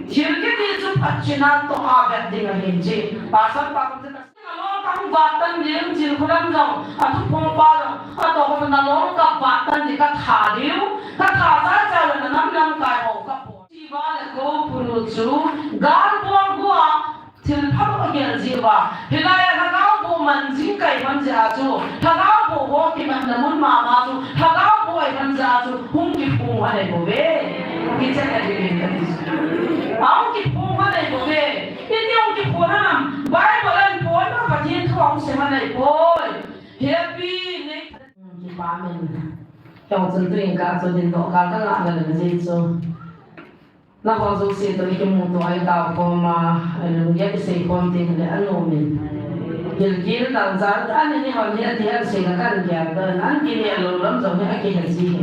Hilki di chu phachina to avet ding hin chi pasal pa ko ta lo kam watan lim jil khulam jong atu phong pa jong ato ko na lo ka watan di ka tha diu ka tha cha cha le nam lam kai ho ka po chi ba le ko puru chu gar bo gua til phalo agel jiwa hilaya ka ga bo man jing kai man ja chu tha ga bo ho ki man na mun ma ma chu tha ga bo ai man ja chu hung ki pu wa le bo ve ki cha ka di ka di Ông kịp phô mà này bố về, ini ông kịp phô nó nằm, bài bố lên phô nó phát hiện không xem mà này bố, happy này. Kịp ba mình, trong chân tuyển cả cho đến độ cả các bạn là gì chứ? Nó có dấu xe tôi cái mũ tôi đào có mà lúc giờ cái xe con tiền là anh ôm mình. Giờ kia nó đang giá, anh ấy hỏi như thế anh sẽ cái gì đó, anh kia là lâu lắm rồi anh kia là gì?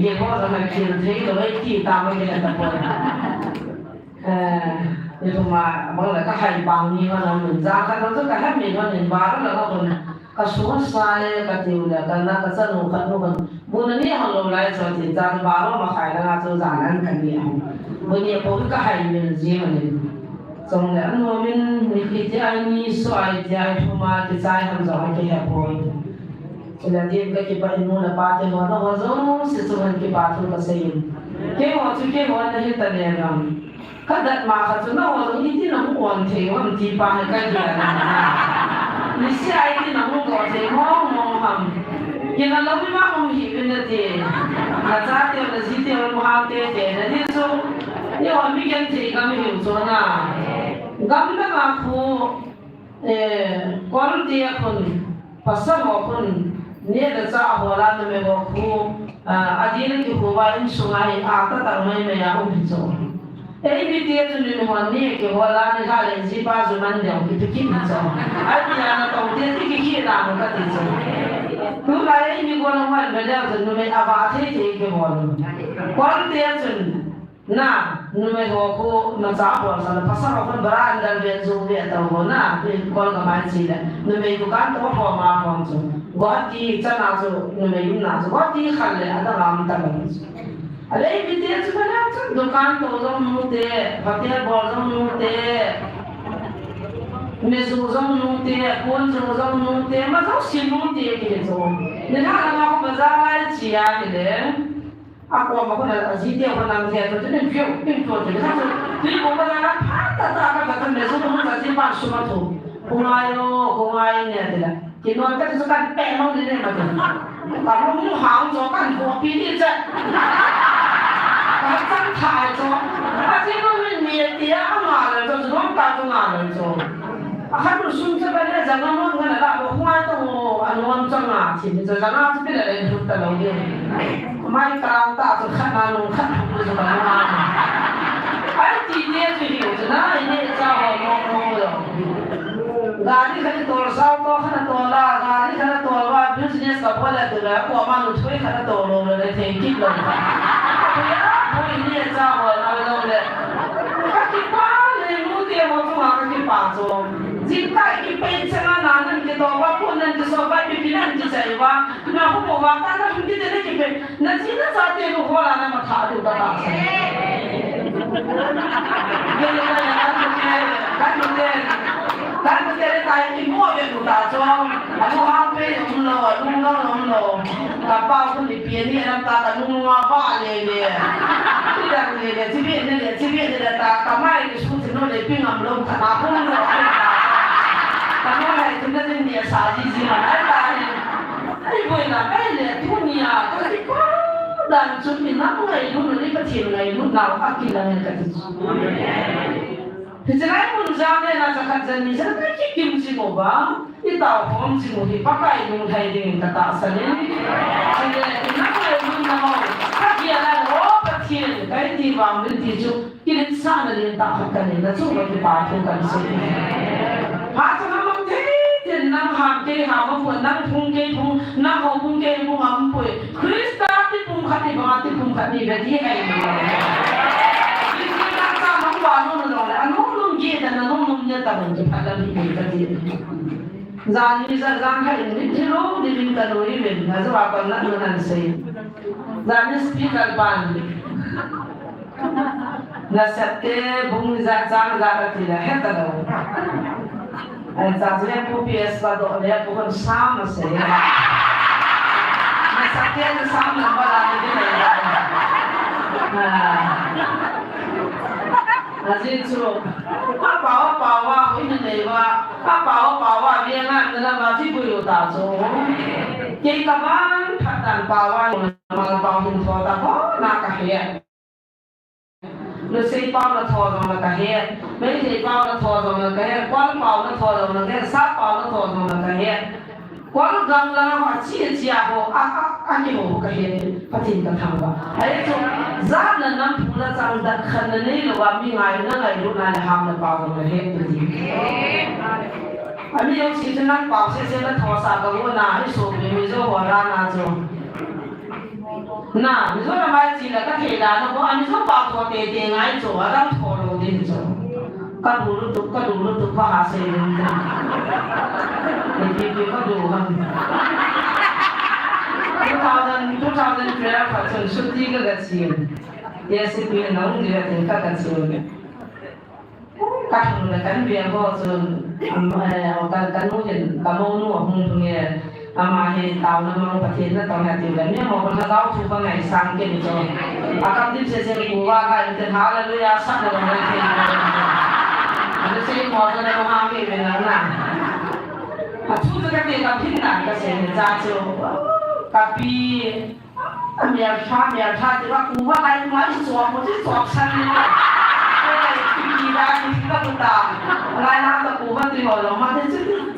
Cái có là mà kia thấy rồi kia tao mới cái là tập nhưng mà bằng là các hành bằng như là mình ra các nó rất là hết mình mình vào đó là các con các số sai các điều là các nó các sản phẩm nó còn muốn nó nhẹ hơn lại rồi thì ra vào đó mà phải là cho giảm ăn cái gì bây giờ có cái hành mình gì mà mình trong đó nó mình khi thì anh xoay thì anh mà cái sai không rõ cái hệ rồi cho nên điểm cái bạn muốn là ba thì nó có giống sự sống cái ba thôi là xây cái họ chú cái họ là hiện tại này các đất mà các chỗ nào cũng như thế nào cũng hoàn thiện hoàn thiện bằng cái gì là mình sẽ ai thì nào cũng có thể mong hầm nhưng mà lâu mới mong hiểu bên đây thì là giá tiền là gì tiền là mua hàng tiền tiền là thế số nhưng mà mình cái gì cũng hiểu rồi na gam đó là khu con tiền con pasal con nè là giá hồ la nó mới có khu đi lên cái khu vay sungai ta tao mới mới ăn được rồi ấy bị tiệt cho nên họ nè cái họ la nó khai lên chỉ ba số mình đều cái kinh nghiệm rồi ấy bây giờ nó tổng tiền thì cái kia làm một cái gì rồi cứ lại ấy mình còn không phải là cho nên mình ava thế thì cái họ còn tiền cho na nó mới có cô nó giá bỏ ra là phát sinh một cái anh đang bên dùng việc tao họ na thì còn cái máy gì đấy nó mới có cái đó họ mà không cho gọi thì chắc là cho nó mới dùng nào gọi thì khai lên anh ta làm ta làm Alay bitin sa kanat dukan to zong mute hotel bol zong mute mesu zong mute pon zong mute ma zong sin mute ke zong ni ha na ko bazar chia ke de ako ma ko na jite ko na nge to ne view pin to de ha ni ko ba na pa ta ka ka mesu mo sa sin pa su ma to ko ai ne de la ki no ka su kan pe mo de ne ma to ka mo hang zo kan ko pi ni ze真太多，这个人面的啊了，就是弄大众啊了就，还不顺这边的，咱们弄个那个花都弄整啊，其实这咱们这边的人就得了的，买干大就看那弄看不是什么啊，哎，今天就有着那一年家伙弄的。गाड़ी खाली तोड़ साव तो खाना तोड़ा गाड़ी खाना तोड़वा बिजनेस का बोला तो ना को मानो थोड़ी खाना तोड़ो ले थे कि लोग तो यार वो इन्हें जाओ ना लोग ले कि पाले मुझे वो तो आकर के पासो जितना कि पैसे ना नानन के तो वो पुनः जो सब भी बिना जिसे वा ना हो वो वाता ना फिर देने के पे ना जितना चाहते हो वो लाना मत खा दो बता ये लोग यार kan kita tahu ibu apa tu tak jom, aku hampe nung kapal pun dipian ni orang tak nung apa le, tidak le, cibit le tak kamai di suku sini le pingam belum kena pun le, kamu hari tu nanti dia saji mana ada ni, ibu nak le dunia, tapi dan cumi nak ibu ni kecil ibu nak pakai lah kecil. Thì cái muốn ra đây là cho khách dân mình sẽ thấy cái kim chỉ một bá, cái tàu không chỉ một thì bắt cái dùng thay thì người ta tạo sản lên, thì nó phải dùng nào, các kia là nó các kia cái thì vào bên thì chú cái đến xa là liền tạo cái này là chú phải bảo thủ cần sự, hóa cho nó mang thế thì năm hàng cái hàng mà phụ năm phun cái phun năm hồ phun cái phun ấm phun, Christa thì phun khát thì bảo thì phun khát thì về thì hay nó rồi anh không luôn gì thì nó không luôn như ta mình chỉ phải làm gì cái gì gian như gian hay những cái lố đi mình ta nói mình là do bạn là người làm gì gian như speaker ban nasate bung za ti la heta lo za je pu ps ba do le pu kon sam se nasate na sam na ba la ni le na ji chu pa wa in ne ba pa wa bien na na ba ti pu yo ta zo ke ka ban phatan pa wa ma ba hin tho ta ko na ka he nó xây bao nó thò rồi là cả hết mấy thì bao nó thò rồi là cả hết quán bao nó thò rồi là cả hết sát bao nó thò rồi là cả hết quán gần là họ chia hồ cái hồ cả hết phát triển cả thằng vào ấy chung giá là năm phụ là rằng đặt khẩn là này là mi ngày nó ngày lúc này là ham là bao rồi là hết cái gì anh em chỉ cho nó bao xe nó thò sát cái hồ nào ấy số mình cho họ ra nào rồi na mi so na mai chi la ka the da no ko ani so pa tho te te ngai cho adam tho lo de cho ka du lu tu pa ha se ni da ni ka du han 2012 fa chen su ti ga chi ye se pi na un de te ka chi ge ka thun la kan bia go cho kan mu jen ka mo nu hung nge ama he tao na mang pathin na tao na tiu la ne mo na tao chu pa ngai sang ke ni cho akam din se ku wa ga in hallelujah sa na na ke ni se mo na na ma ke me na na a chu ta ke ka phin na ka se ni za cho ka pi amia tha ti wa ku wa ga ma so mo ti so san ni đi ra thì các cụ ta lại làm cho cụ vẫn đi hỏi mà thế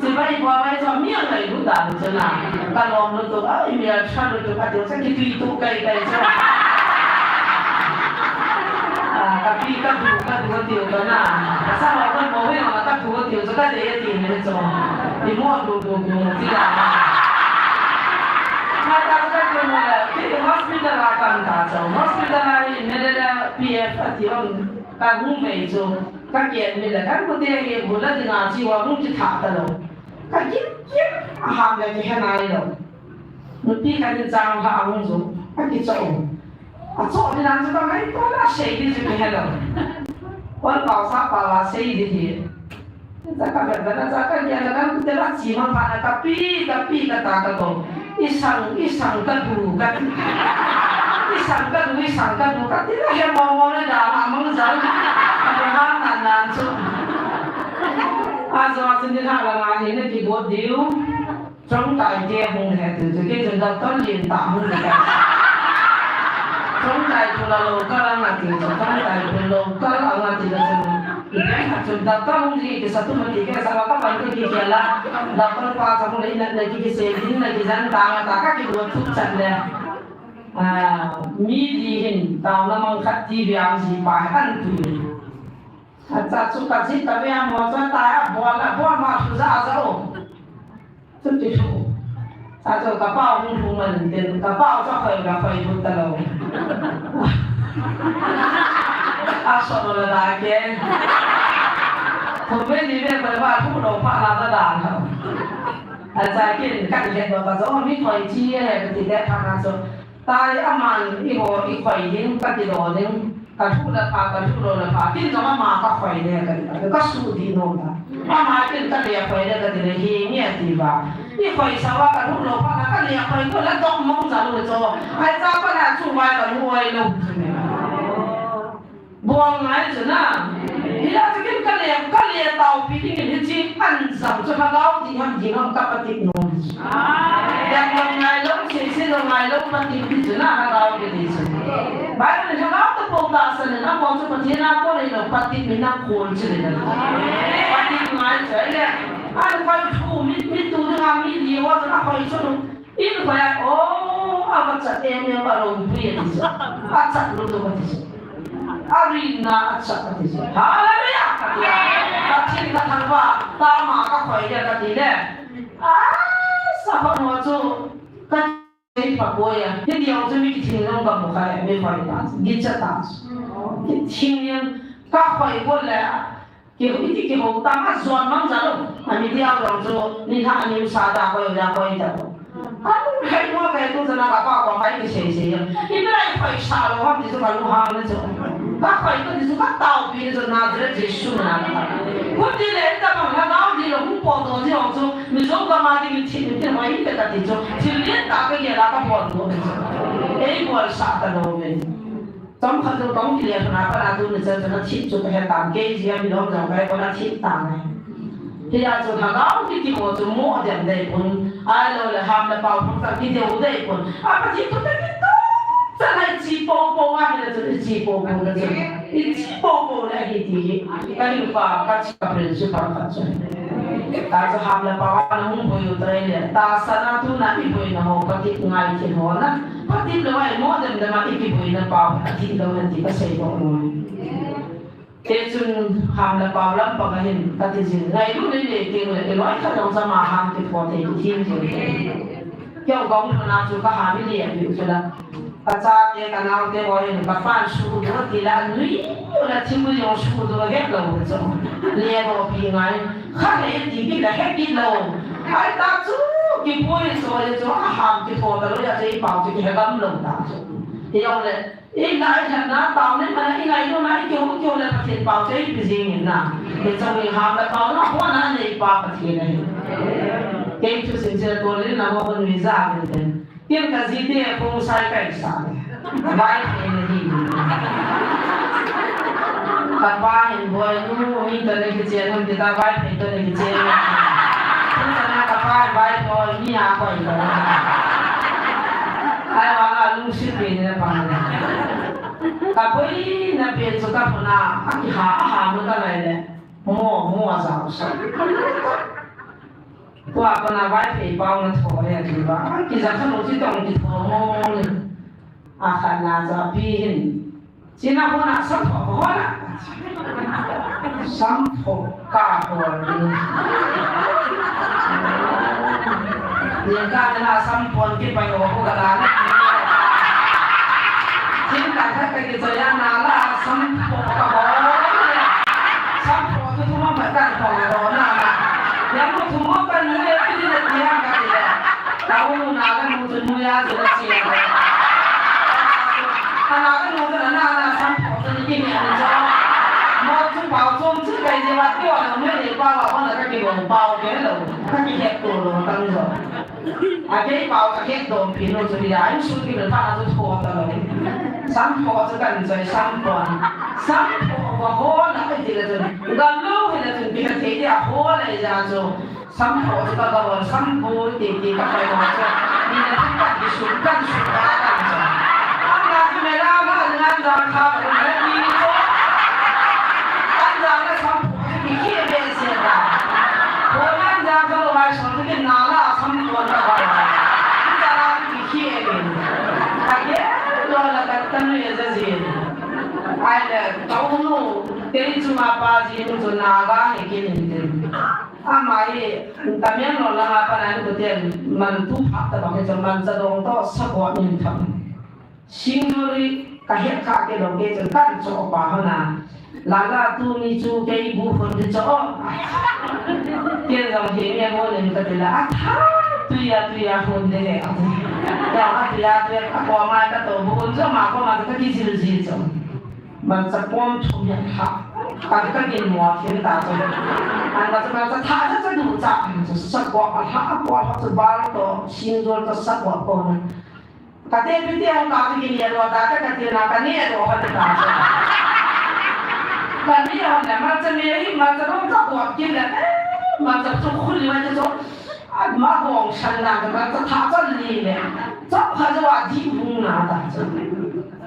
chứ vậy qua vậy cho miệng này cũng ta được chưa nào ta lòng được tụi ấy miệng sao được tụi các điều sẽ tùy tụ cây cho các vị các cụ tiêu đó nào sao mà con bố với họ các cụ tiêu cho các để tiền này cho đi mua đồ gì là mà ta sẽ cái là cái hospital là cần ta cho hospital này nên là PF thì ông ka hung mei cho ka kian mi la kan ko te ye bula dinga chi wa hung chi tha ta lo ka kip ham la ki hanai lo nu pi ka ni chang ha hung zo ka ki cho a cho ni nan cho mai to la sei di chi he lo quan bảo sa pa la sei di hi ta ka ba na sa ka ya la kan te la chi ma pa na ka pi ka ta ka ko isang ka du ka isang ka du ka ti la he mo na da ma mong za ka ha nan chu a zo sin din ha la ma ni ne ki bo diu trong tại je hung he tu ke jeng da ton lien ta hung ka trong tại tu la lo ka la na ti trong tại tu lo ka la na ti la chung da ta hung ji ke satu mati ke sa ka ban ke ki la da pa pa sa hung le na ki se din na ki jan ta ka ki bo thu chan le mi di hin tao na mang khát chi biang si pa han tu cha chu ka si ta be mo cha ta bo ma su za za o tu ti chu cha chu ka bao hung hung man den ka bao cha khoi bu ta lo a so no la keผมไม่ดีเลยไปว่าผู้ลงพระราชดาเขาอาจารย์กินกันเห็นว่าจะมีคอยชี้อะไรปฏิเสธทางนั้น tai aman i khoi hin ka ti do ding ka thu la pha tin jama ma ka khoi ne ka su di no ta ma tin ka le khoi ne ka ti le hi nge ti ba i khoi sa wa ka thu lo pha ka le khoi ko la dong mong za lo cho ai za pa na chu wa ka lu wai lo buông ngay chứ na đi ra cái cái liền tàu bị cái gì chứ ăn sắm cho nó lâu thì ham gì không cặp bát nôn yang long ngay lúc xí long ngay lúc bát thịt chứ na nó lâu cái gì chứ bây giờ nó lâu tập bông ta sơn nó bông cho bát thịt nó có này nó bát thịt mình nó cuốn chứ này bát thịt ngay chứ đấy anh phải thu mít tu thì ham mít nhiều quá nó phải cho nó ít phải ô anh chắc em vào lòng bia đi chứ anh chắc lúc đó đi chứ arina at sa katisi. Hallelujah! Katsin katalwa, tama ka pwede katile. Sabi mo ito, katsin paboya. Hindi ako sumikitin ng kamukha, may pwede. Gitsa taas. Kitin kapoy wala. Hindi ko tama suwan mang zalo. Hindi ako lang so, nila ang yung sada ko yung ako ito. anh hay mua cái tôi sẽ là bà có phải cái gì in lại phải sao đâu không thì tôi phải mua hàng nữa chứ các phải tôi thì tôi tao bị rồi nào thì chỉ xuống nào cũng đi lên ta bằng là nào đi là cũng bỏ đồ gì không chứ mình giống cái mà thì thì mà ít cái thì chứ thì liên ta cái gì là cái bỏ đồ ấy bỏ sát ta đâu vậy trong phần tôi đóng tiền là cái là tôi mình sẽ nó chip cho cái tạm cái gì mình đâu rằng cái nó chip tạm này thì là chỗ thằng đó cái một chỗ mua điểm đấy cũng ai rồi là ham là bảo không phải cái điều đấy cũng mà chỉ có cái真係自報報啊！其實就是自報報嘅啫，你自報報咧係啲，跟住話家自個人是辦法啫。但係喊啦，爸爸能唔會對咧？但係那都那一輩那好，嗰啲愛情好啦，嗰啲你話冇得唔得嘛？一輩那爸爸啲都係啲個細個愛。cái chuyện ham là bao lắm bao cái hình cái gì ngày lúc đấy để tiền để nói các đồng gia mà ham thì phò thì thiên rồi cái ông công thằng nào chú có ham cái gì biểu cho là cha cái cái nào cái gọi là các fan số đó thì là núi là chỉ mới dùng số đó hết lâu rồi liền vào bị ngay khác cái gì cái hết cái lâu ai ta chú cái bôi rồi cho ham cái phò đó là cái bảo cái gam lâu ta thì ông này ý lại là nó bảo nên mà ý lại nó lại kêu là phát triển bảo cái gì nhỉ nào thì trong mình ham là bảo nó quá là này bảo phát triển này cái thứ sinh ra tôi lấy là một phần visa vậy đấy tiếng cái gì thì không sai cái sao vai thì là gì các bạn hiện bây nu mình tới cái chuyện không thì ta vai thì tới cái chuyện chúng ta các bạn vai thôi như nào vậy ai bảo là lúc sinh viên là bằng cái bấy là biết cho các bạn nào cái hà mới cái này đấy mua sao sao tôi còn là vài phẩy bao nhiêu thôi à thì bà cái giờ không chỉ đồng cái thôi thôi à khả năng là pin chỉ là con là sắm phổ là sắm phổ cả phổ những cái là sắm phổ cái bài học của cái là chính là cái thời gian nào là sắm phổ cả phổ sắm phổ thì chúng ta phải cần phổ đó là yang mau semua kan mulai itu tidak diam kan tidak tahu naga muncul mulai sudah siap karena kan muncul anak sampai jadi ini ada mau tu bảo chung chứ cái gì mà tiêu là mới để bao vào con là các cái đồ bao cái rồi các cái hẹp đồ rồi tăng rồi cái bao các hẹp đồ pin rồi thì là anh suy cái phát là tôi thua rồi sắm phò cho cần rồi sắm phò và hố là cái gì là rồi gần lâu thì là chúng ta thấy là hố này ra rồi sắm phò cho ta rồi sắm phò thì các bài nói cho đi là tất cả cái số căn số ba căn rồi anh là cái này là anh ra khá là cái gì đó anh ra cái sắm phò thì kia bên xe ra hố anh ra cái loại sản cái nào là sắm phò là vậy anh ra cái kia bên rồi là cái tân người ra gì ai là tao nu cái chú mà ba gì nu cho naga này kia này amai tamian lo la apa nan ko ten man tu phap ta ba ke man za dong to sa ko nin tham singori ka he kha ke dong ke kan cho ba ha na la la tu ni chu ke bu phon de cho ke dong he me mo le ta de la tha tu ya hon de le ya ma tu ya ko ma ka to bu cho ma ko ma ka ki ji ji cho man sa pom thum ya ha cái cái mùa thiên ta rồi anh ta sẽ thả ra cái đủ chặt sắc quả thả quả hoặc là bao đó xin rồi cái sắc quả con cái tên bây giờ ông ta thì cái rồi ta cái tên là cái này rồi hắn ta cái này hắn là mà chân này mà chân ông ta quả kia là mà chân trong khuôn như vậy cho mà bong sanh là cái mà thả ra đi này chắc phải là đi vùng nào ta chứ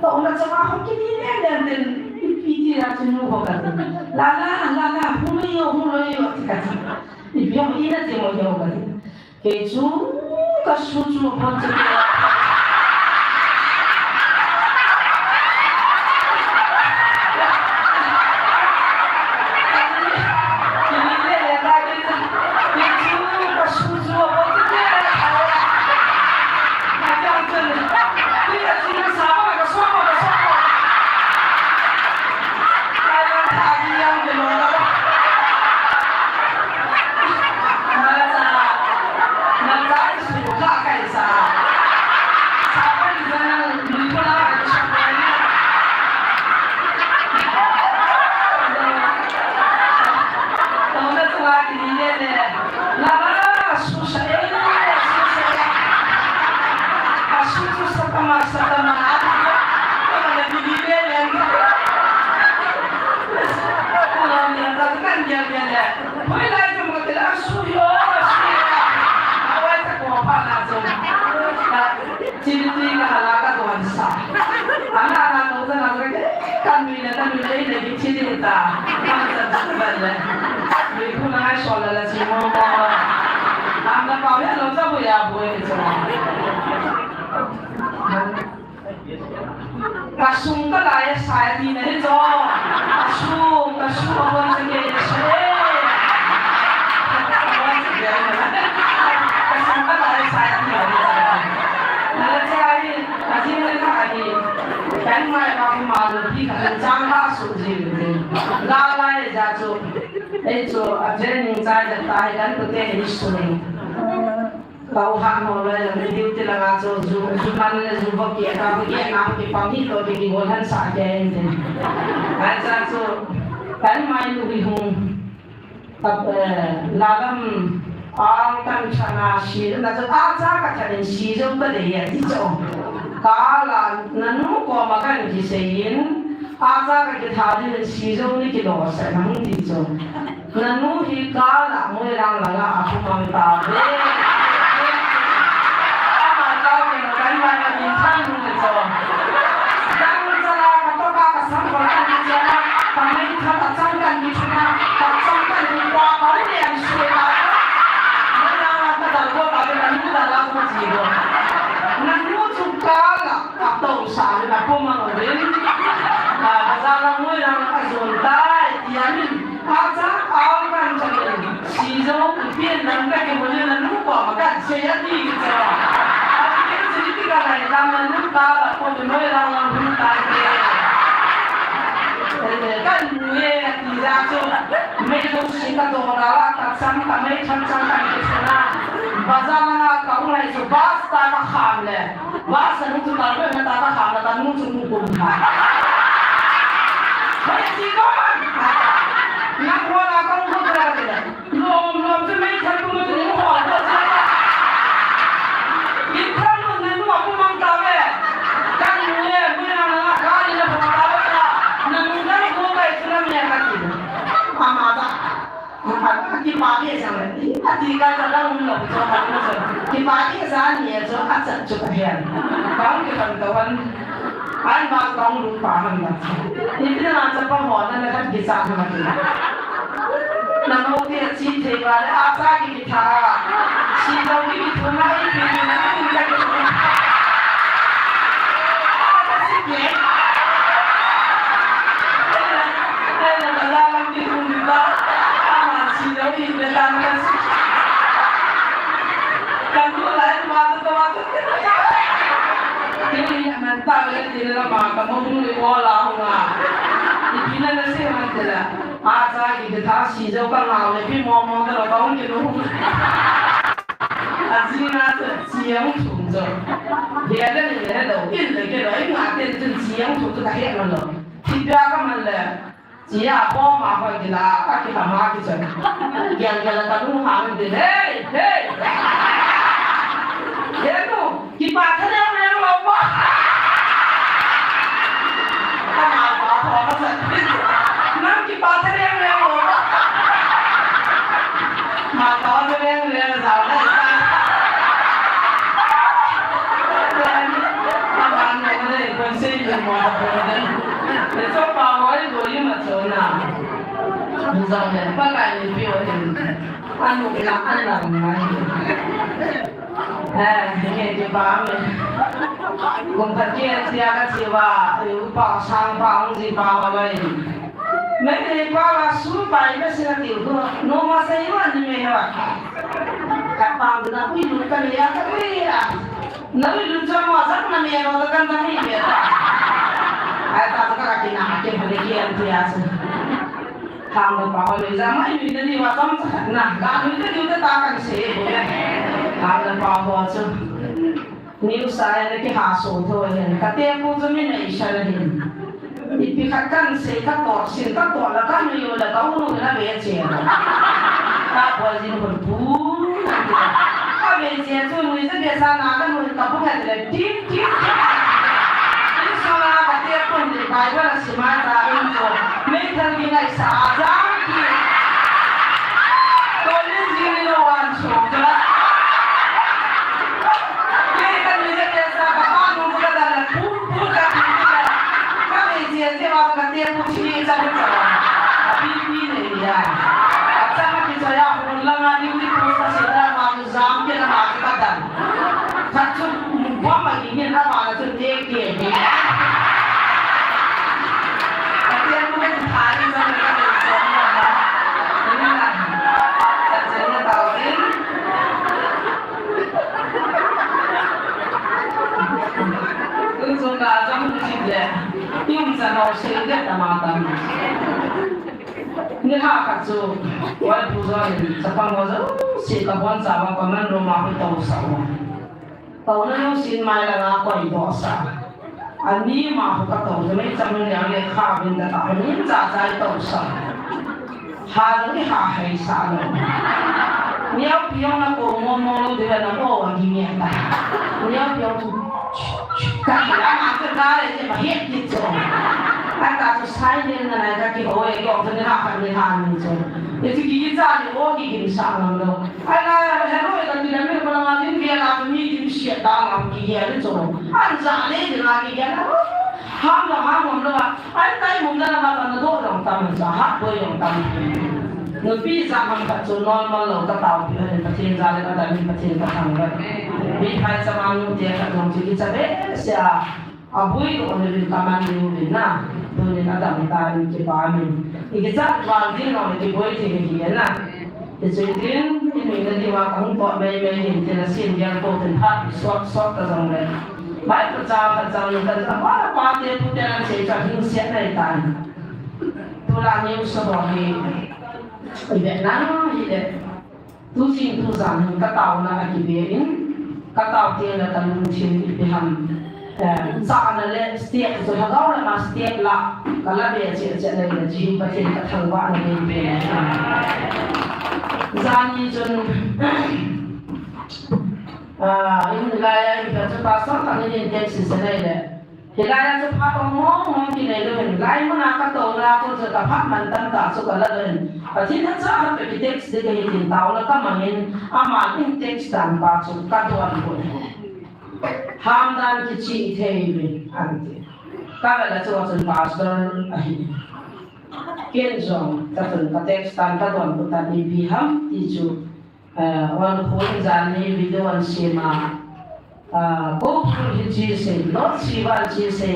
tôi là chắc không cái gì này nên Piti ra chunu ko kati. La, humuyo kati. Ibiyong ina ti mo yo kati. Keju ka suju ponche ko. Sa kami na kami lagi cerita masa sebenarnya ibu nak soal lah si mama anda kau ya lo tahu ya boleh cakap kasung ka lah ya saya di ni tu kasung awak sendiri kasung ka lah ya saya di ni nanti hari nanti mereka hari kan mai bapak malu di kan jangan suji ni lalai jatuh itu ajar ni saya dah kan tu teh isu kau hak mulai dari itu lah ngaco zuman le zubak ya kau ya nak dipanggil kau di golan saja ini ajar tu kan mai tu bihung tapi lalam kan cina sih nanti ajar kata sih jauh berbeda itu kalau nanu kau makan kisain ajar kita hari sih jauh ni kita usah nang itu nanu hikala mulai orang laga aku mau tahu kan mulai tidak tu, mereka suka dorang tak sampai mereka sampai ke sana. Bazar mana kau mulai tu bas tak kaham le, bas nu tu tak boleh tak kaham le, tak nu tu hukum ha. Mereka siapa? Nak bola kau hukum berapa le? Lom tu mereka tu tu ni hukum apa? Kita nu aku mangkau le, kan mulai nak kali le berapa? Namungan ko kay sulam niya kakilo. Amada. Kipagi sa amin. At ika ka lang ulo. So, kipagi sa niya. So, at sa tsukahiyan. Parang kipantawan. Ay, mga taong lupahan na. Hindi na nga sa pahon na nagkagisa naman nila. Namuti at sitay ba? Asa kita. Sitaw kita na ipin. Namuti sige. Tahu tidak lama kamu boleh bola huma. Ini nak sih macam aja kita thasi jauh kan lalu lebih mau kalau kau ni tu. Azina tu siang tunggu. Dia ada ni ada tu. Ini kita ini ada tu siang tunggu tak ada mana. Tidak kan mana. Jia bom apa kita kita mati je. Yang kita tahu hang ni. Hey. Dia tu kita kena yang lawa. Nam ki pathar yang ho ma to yang sao na ta man ne kon se ni mo ne so pa ho ko yi ma so na zo ne pa ka ni pi o ni an mo la an la ma ni ke ba me cùng thật kia thì các chị và bảo sang bảo gì bảo vậy mấy người bảo là suốt bài nó sẽ là tiểu thư nó mà xây mà như vậy hả các bạn người ta quy luật cái gì á cái gì à nó quy luật cho mà rất là nhiều nó cần phải biết ai ta các cái nào cái phần kia thì à tham được bảo là ra mấy người đi vào tâm nè các người đi ta cần sẽ bố tham được bảo chứ New saya nak hasil tu kan, kata aku tu mana isyarat ini. Ipikatkan sekator lah kan yo lah kau nak nak beci. Tak boleh jadi berburu. Kau beci tu mungkin biasa nak kan mungkin kau bukan ada tip. Ini soal kata aku ni, kau lah semata itu. Mereka kita sahaja. Kau ni jadi orang suka. 以前这话个店铺去在那走，逼的呀，在那边做呀，我让俺牛的公司现在嘛就上边的嘛就干的，他就我们里面他嘛就跌跌的，店铺那台子上面那个做的，你看，在这个导演。Untuk kazam kecilnya, yang sana sesuatu tamatan. Ini hak kacu, wal puzuan, sepang wajar, si kawan sama kawan rumah itu sama. Tahun lalu sin mai langa kau itu asa. Ani mah kau tahu, jadi zaman yang le khabin dah tahu, ini jajai itu sama. Hal ini hak hai sana. Niat pion aku ngomong dia nak orang gini dah. Niat pion tu. Kaki anak terkait je mahir gitu. Agak susah ni nak kaki orang yang kau nak kan itu. Jadi kita ni orang yang sama lo. Agak hello itu tidak mungkin kalau macam dia nak ni di siapa dalam dia itu. Anjang ni dia lagi dia nak. Ham lo. Antai mungkin nak makan tu orang tamu sahak boleh orang tamu. Nabi zaman kacau normal lo ketahui ni pasti jalan kata ni pasti ketangga. Bihai sama dia kacau jadi cabe sia abui tu orang ni kaman ni na tu ni ada mentari kepahaman. Ikizat wajib orang ni boleh tinggi na. Jadi ini ni wakang buat main jenasin dia tu tempat sok terang. Baik kacau ni apa dia tu dia nak sesuatu yang siap ni tan. Tulang ni usah ni. Việt Nam thì đấy, tu sinh tu giảng cái tàu là cái biển, cái tàu tiền là cái luồng trên cái hầm, giả là lên step rồi họ đó là mà step là cái là về chuyện này là chỉ có thể cái thằng bạn là về về, giả như chun, in lại cái chúng ta sống tại những cái sự này đấy. Hilaya tu pak ngomong kini lehen, lain mana kata orang aku tu dapat mantan tak suka lehen. Jadi saya pergi teks dia hitin tahu lah kamahin amal in teks dan baca kaduan pun. Hamdan kecil itu anti. Kalau ada seorang pastor ahi, kenjong kata teks dan kaduan pun tadi biham itu orang pun jani video sema. Cô phụ chia sẻ, nó chỉ vào chia sẻ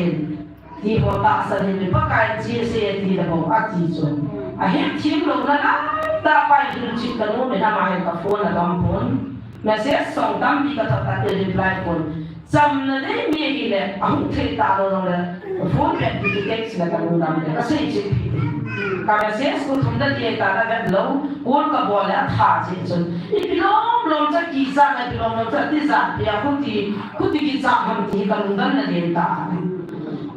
thì họ tạo ra những cái chia sẻ thì là họ ác gì rồi. Hết chim lúc đó ta phải hiểu chỉ cần muốn mình làm ai cả phone là đóng phone, mà sẽ xong tâm bị cái thật ta để reply phone. Chăm là đấy miếng gì đấy, ông thấy ta đâu rồi, phone bị cái text là cái muốn làm đấy, cái gì chứ. Karena saya sekolah tunda dia kata kan lo, kau kan boleh ada je. Ini belum tak kisah, belum tak kisah. Dia kuti kisah hamti kalau tunda dia tak.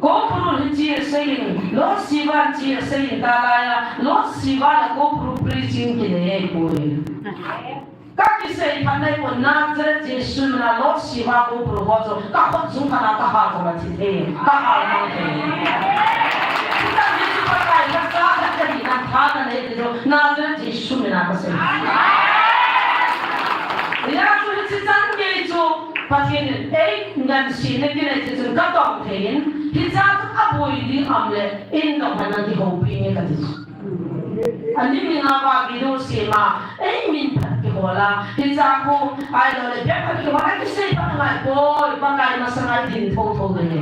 Kau perlu chia sẻ, lo siapa chia sẻ dalaya, lo siapa kau perlu preaching kini boleh. Kaki saya pandai pun nazar Yesus mana lo siapa kau perlu baca, kau jumpa nak kahal sama citi, kahal macam. Pakai masalah jadi nanti itu nazar Yesus mana pasal. Dia tu hujatan itu pasien dengan sini kita itu katong kain hujat abu ini amle indong mana di hobi ni kata. Andi minapa gitu sema minta kebola hijaku ayo le biar kebola kisah pakai boy pakai masalah din thong ni.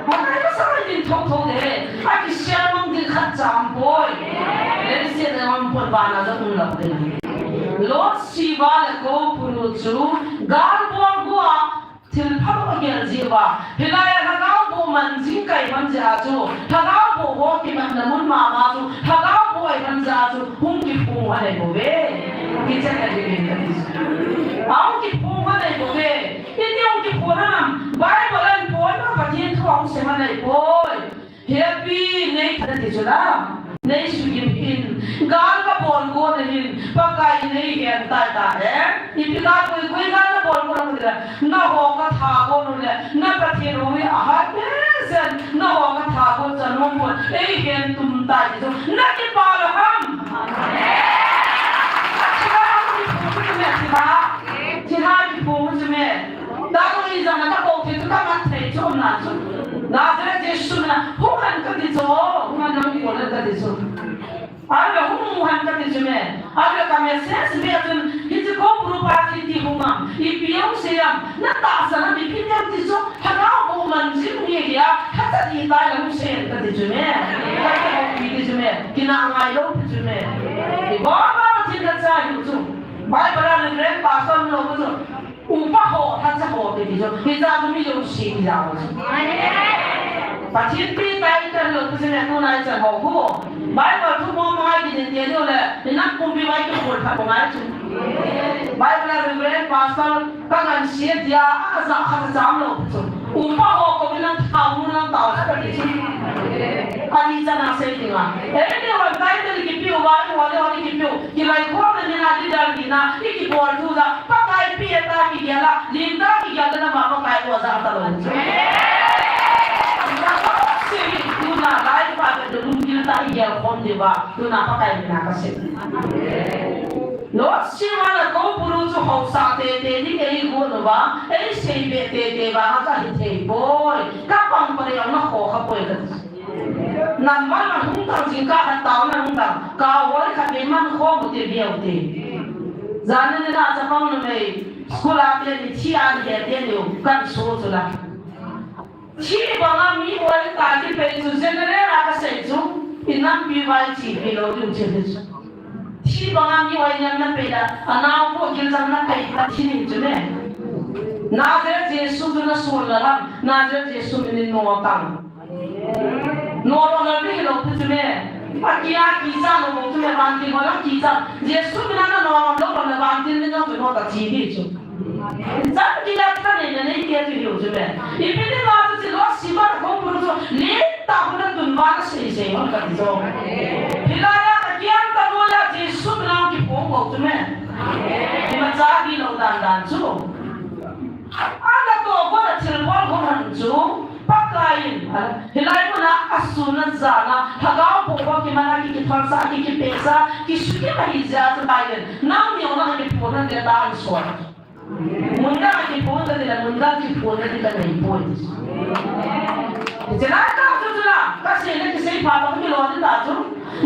Pakai masalah din thong ni. Aki siapa mungkin kacang boy. Dari sini orang pun bana tu mulak ni. Lord siwa le ko punuju galbor gua til phalo agel jiwa hilaya thagau bo manjing kai manja chu thagau bo ho ki man namun ma ma chu thagau bo ai manja chu hung ki pung wa nei bo ve ki cha ka de ni aung ki pung wa nei bo ve ki tiong ki pung nam bible an pon ma patien thong se ma nei boy happy nei thada ti chu la nei su yim in gal ka bon ko ne hin pakai nei gen ta ta ipika koi koi gal ka bon ko na na ho ka tha ko nu le na ka the ro wi a ha sen na ho ka tha ko chan mo mo ei gen tum ta ji na ki pa la ham ki ha ki pu mu me da ko ni za na ka ko ki ka ma the chu na chu na zre je na hukan ka dito manang wala ka dito ala humuhan ka dito me ala kami sense betul itu kau berupa di rumah ipiau siam nata sana bipinjam dito hagao mo manjim ni dia kata di dalam sen ka dito me kata ko dito me kinangayo dito me baba tidak saya itu baik berada di pasal lo betul upah ho他是ho的dito kita tu mi有心呀把钱币带一个了，不是那都来着好过，买个土包买一点点了嘞，你那公币买个火他不买去，买不来人人把上刚刚鞋底啊，还是脏了不中，五百号我们那汤那倒这个里去，你在哪谁听啊？哎，你话带着你去表吧，你去表，你来看的你那里的你那，你去过住的，把该别的去给了，领导去给了那妈妈该多少的了。Tuna lain pada dulu kita iya kom dewa tuna pakai mina kasih. Lot siapa kau perlu tu hausa tete ni kiri gua dewa, sebe tete bahan tak hiti boy, kapang pada yang nak kau kapoi kan. Nampak nak hutang singkat atau nak hutang, kau boleh kami man kau mesti biar mesti. Jangan ni nak sapang ni sekolah dia ni tiada dia ni kan suruh sudah. Chỉ bằng anh mi quay tại cái bề dưới trên này là cái sợi xuống, thì năm bị vay chỉ bị lỗ điều chỉnh được. Chỉ bằng anh mi quay nhầm năm bề đó, anh nào cũng kêu rằng năm bề là chỉ định chứ này. Nazareth Giêsu tu nó xuống là lắm, Nazareth Giêsu mình nuôi tăng, nuôi bằng cái gì lỗ chứ này. Mà kia kisa nó cũng tụi mình bán tiền gọi là kisa, Giêsu mình nó nuôi bằng lỗ bằng bán tiền mình nó tụi nó ta chỉ đi chứ. Jangan kita tanya ni dia tu hiu je. Ibu ni waktu tu lo siapa kau perlu lihat tak pernah tumbang sih orang kata tu. Hilangnya kian tak boleh Yesus bilang kita pokok tu me. Kita cari lo dan tu. Ada tu orang celpon orang tu pakai. Hilangnya mana asunat zana. Hagau pokok kita kita falsa kita pesa kita suka mahizat bayan. Nam ni orang kita pernah dia tahu soal. Munda akipunta nila munda akipunta nila na ipunta. Jangan kau tu lah, kasi ini kisah papa kami lawan itu.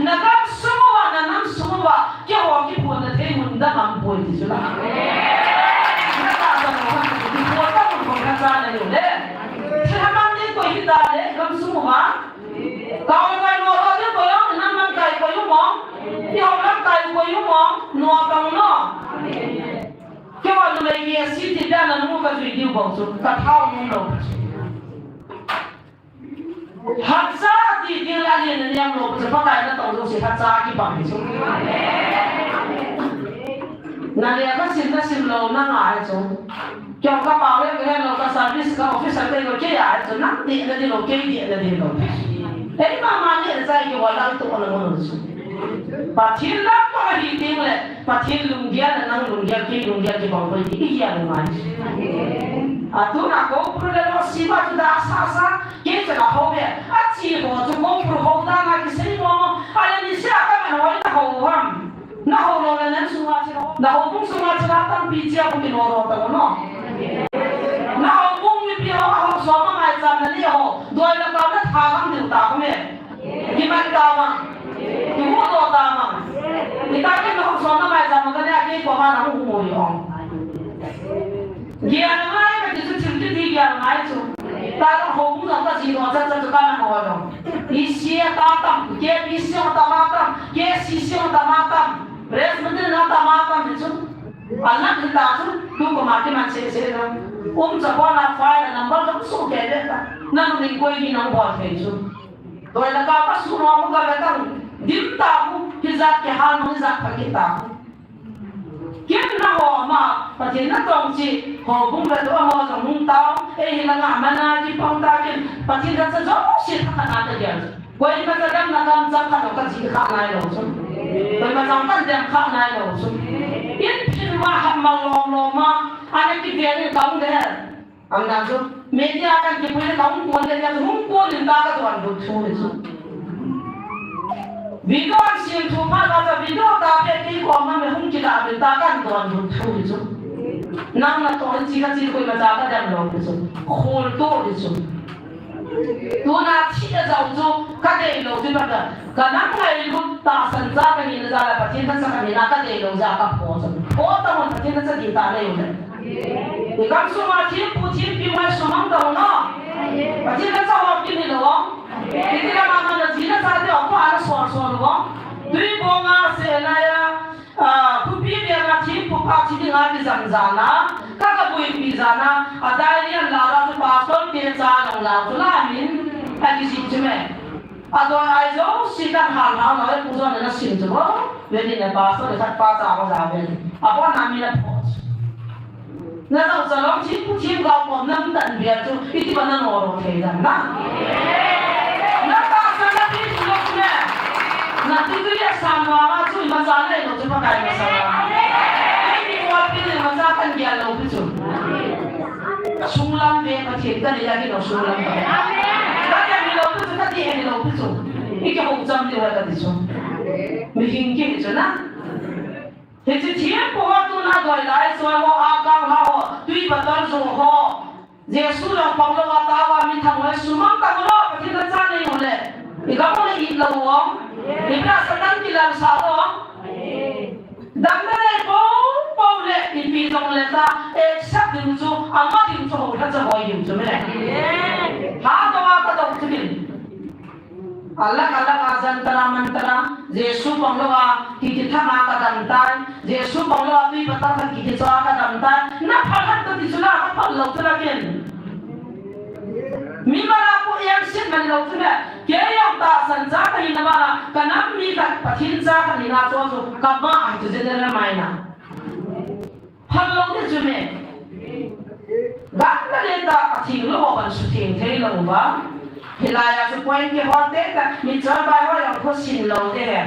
Nakam semua, nanam semua, kya orang akipunta teh munda mampuin itu lah. Nakam semua, akipunta pun bukan ni le. Siapa ni kau kita le, kam semua. Kau orang orang dia kau yang nanam kau yang mau, dia orang kau yang mau, nuo kau no. Kau ada lagi asyik tidak nak muka video bangsu, kau ni lo. Hatsa di dia lagi ni yang lo, sebab ada tahu tu si hatsa ki bangsu. Nanti apa sim lo nang ada tu. Kau kapal yang lo ke servis ke office ada lo kaya ada tu, nanti ada lo kaya ada lo. Tapi mama ni saya kau walau tu orang tu. Patin lah pada hitung le, patin lungia dan nang lungia ki bangkoi di iya lumai. Atu nak kau perlu lepas siapa tu dah sasa, kita nak hobi. Aci kau tu kau perlu hobi dah nak kisah mau, ada ni siapa mana orang nak hobam, nak hobam dan semua cerita, nak hobam semua cerita tan bicara mungkin orang tahu no. Nak hobam ni biar orang semua macam ni ho, dua orang kau nak thagam di utara me, gimana kau? Ibu tu utama. Kita ni nak soalnya macam mana ni aku bawa nama umur yang. Dia nama ni kita cerita dia nama itu. Kalau hubung sama si orang tu kan orang. Isi tatam, ke isi tamatam, ke sisi tamatam. Beres mungkin nak tamatam itu. Anak kita tu tu kemati macam tu. Sekolah nak file number tu suka dia. Nama ni kau ini nombor itu. Tuh nak apa suruh orang kata. Dim tahu hizat ke hal hizat kita. Kita nak hormat, pasal nak tongsi, hubung betul orang hubung tahu, hilang mana di pangkalan, pasal kita sejauh sih tak ada dia. Kau ini macam nak jangan tak sih kau naik langsung. Kau macam kan jangan kau naik langsung. Ini firman hamal loma, anak kita ni kaum deh. Anda tu media akan kita kaum kuat dia tu hubung linda tuan betul itu. Video siang cuma kata video tapi ini kau mana hum kita beritakan tuan betul itu. Nang nak tuan jika kau macam apa jangan lalu itu. Khol tu itu. tu na thi a zau chu ka dei lo chu ba ka nang ngai lu ta san za ka ni na za la pathin ta sa ka ni na ka dei lo za ka pho chu o ta mon pathin ta sa di ta le yo le ni kam su ma thi pu thi pi ma su mang da no pathin ta sa wa pi ni lo ti la ma na ji na sa de o pa ala so so lo tui bo nga se la ya ku pi de nga thi pu pa thi nga di zan za na ka ka bui pi za na a dai ni la ra tu pa so pi cha long la tu la min a di si chu me a do ai zo si kan ha na na le pu zo na sin chu bo ve ni na pa so le sat pa za ba za ve a po na mi la po na zo zo long thi pu thi ga po nam tan bia chu pi ti ba na no ro the da na na ta sa na ti chu lo me na ti tu ya sa ma ma chu ma za le lo chu pa kai ma sa ai ni wa pi le ma za kan dia lo pi chu sung lam ve ma thi ta le ya ki no sung lam ba ka ya mi lo pi chu ka ti e lo pi chu i ke ho jam de wa ka ti chu mi hing ki chu na he chi thiam po wa tu na doi lai so wa a ka ha ho tui ba ton zo ho jesu lo pang lo wa ta wa mi thang wa su ma ka lo pa thi ta cha nei ho le i ka mo le i lo wo i ka sa tan ki lam sa ho dam na le po le i pi dong le ta e sak di chu a ma di chu ho ta cha ho yu chu me ha to wa ka to chu bin Allah azan tara mantara Yesu panglowa kiti thama ka damtai Yesu panglowa tui pata ka kiti chawa ka damtai na phalat to tisula ka phal lo tla ken mi mala ko yang sit man lo tla ke yang ta san za ka ni na kanam mi ka pathin za ka ni na cho so ka ma ai tu general mai na phal lo de jume ba ka le ta pathin lo ban su thing thei lo ba hilaya su point ke hote ka mi char bai ho yang ko sin lo de he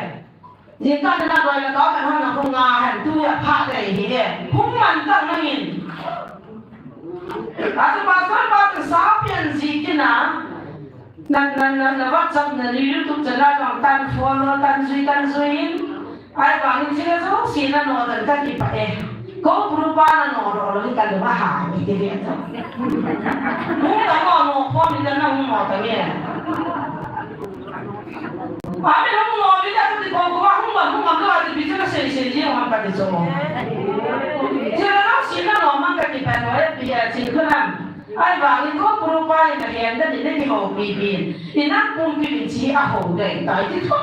ni ka na roi la ka ka na ko nga han tu ya pha de hi de hum man ta na in atu ba sa pian ji ki na wa chap na ni tu chana jong tan follow tan zui ai ba ni chi so sin na no tan ka ki pa e ko prupa na no ro lo ni ka le ba ha ki de de ta mu ta mo no ko mi da na mu mo ta me ba mi no mo vi da ti ko ko hum ba lo ti bi cha se ji ho ka ti so mo je na sin na no man ka ki pa no e bi ya chi ko na ai ba ni ko prupa ni na hen da ni ni ho bi bi ina kum ki bi chi a ho de ta ti tho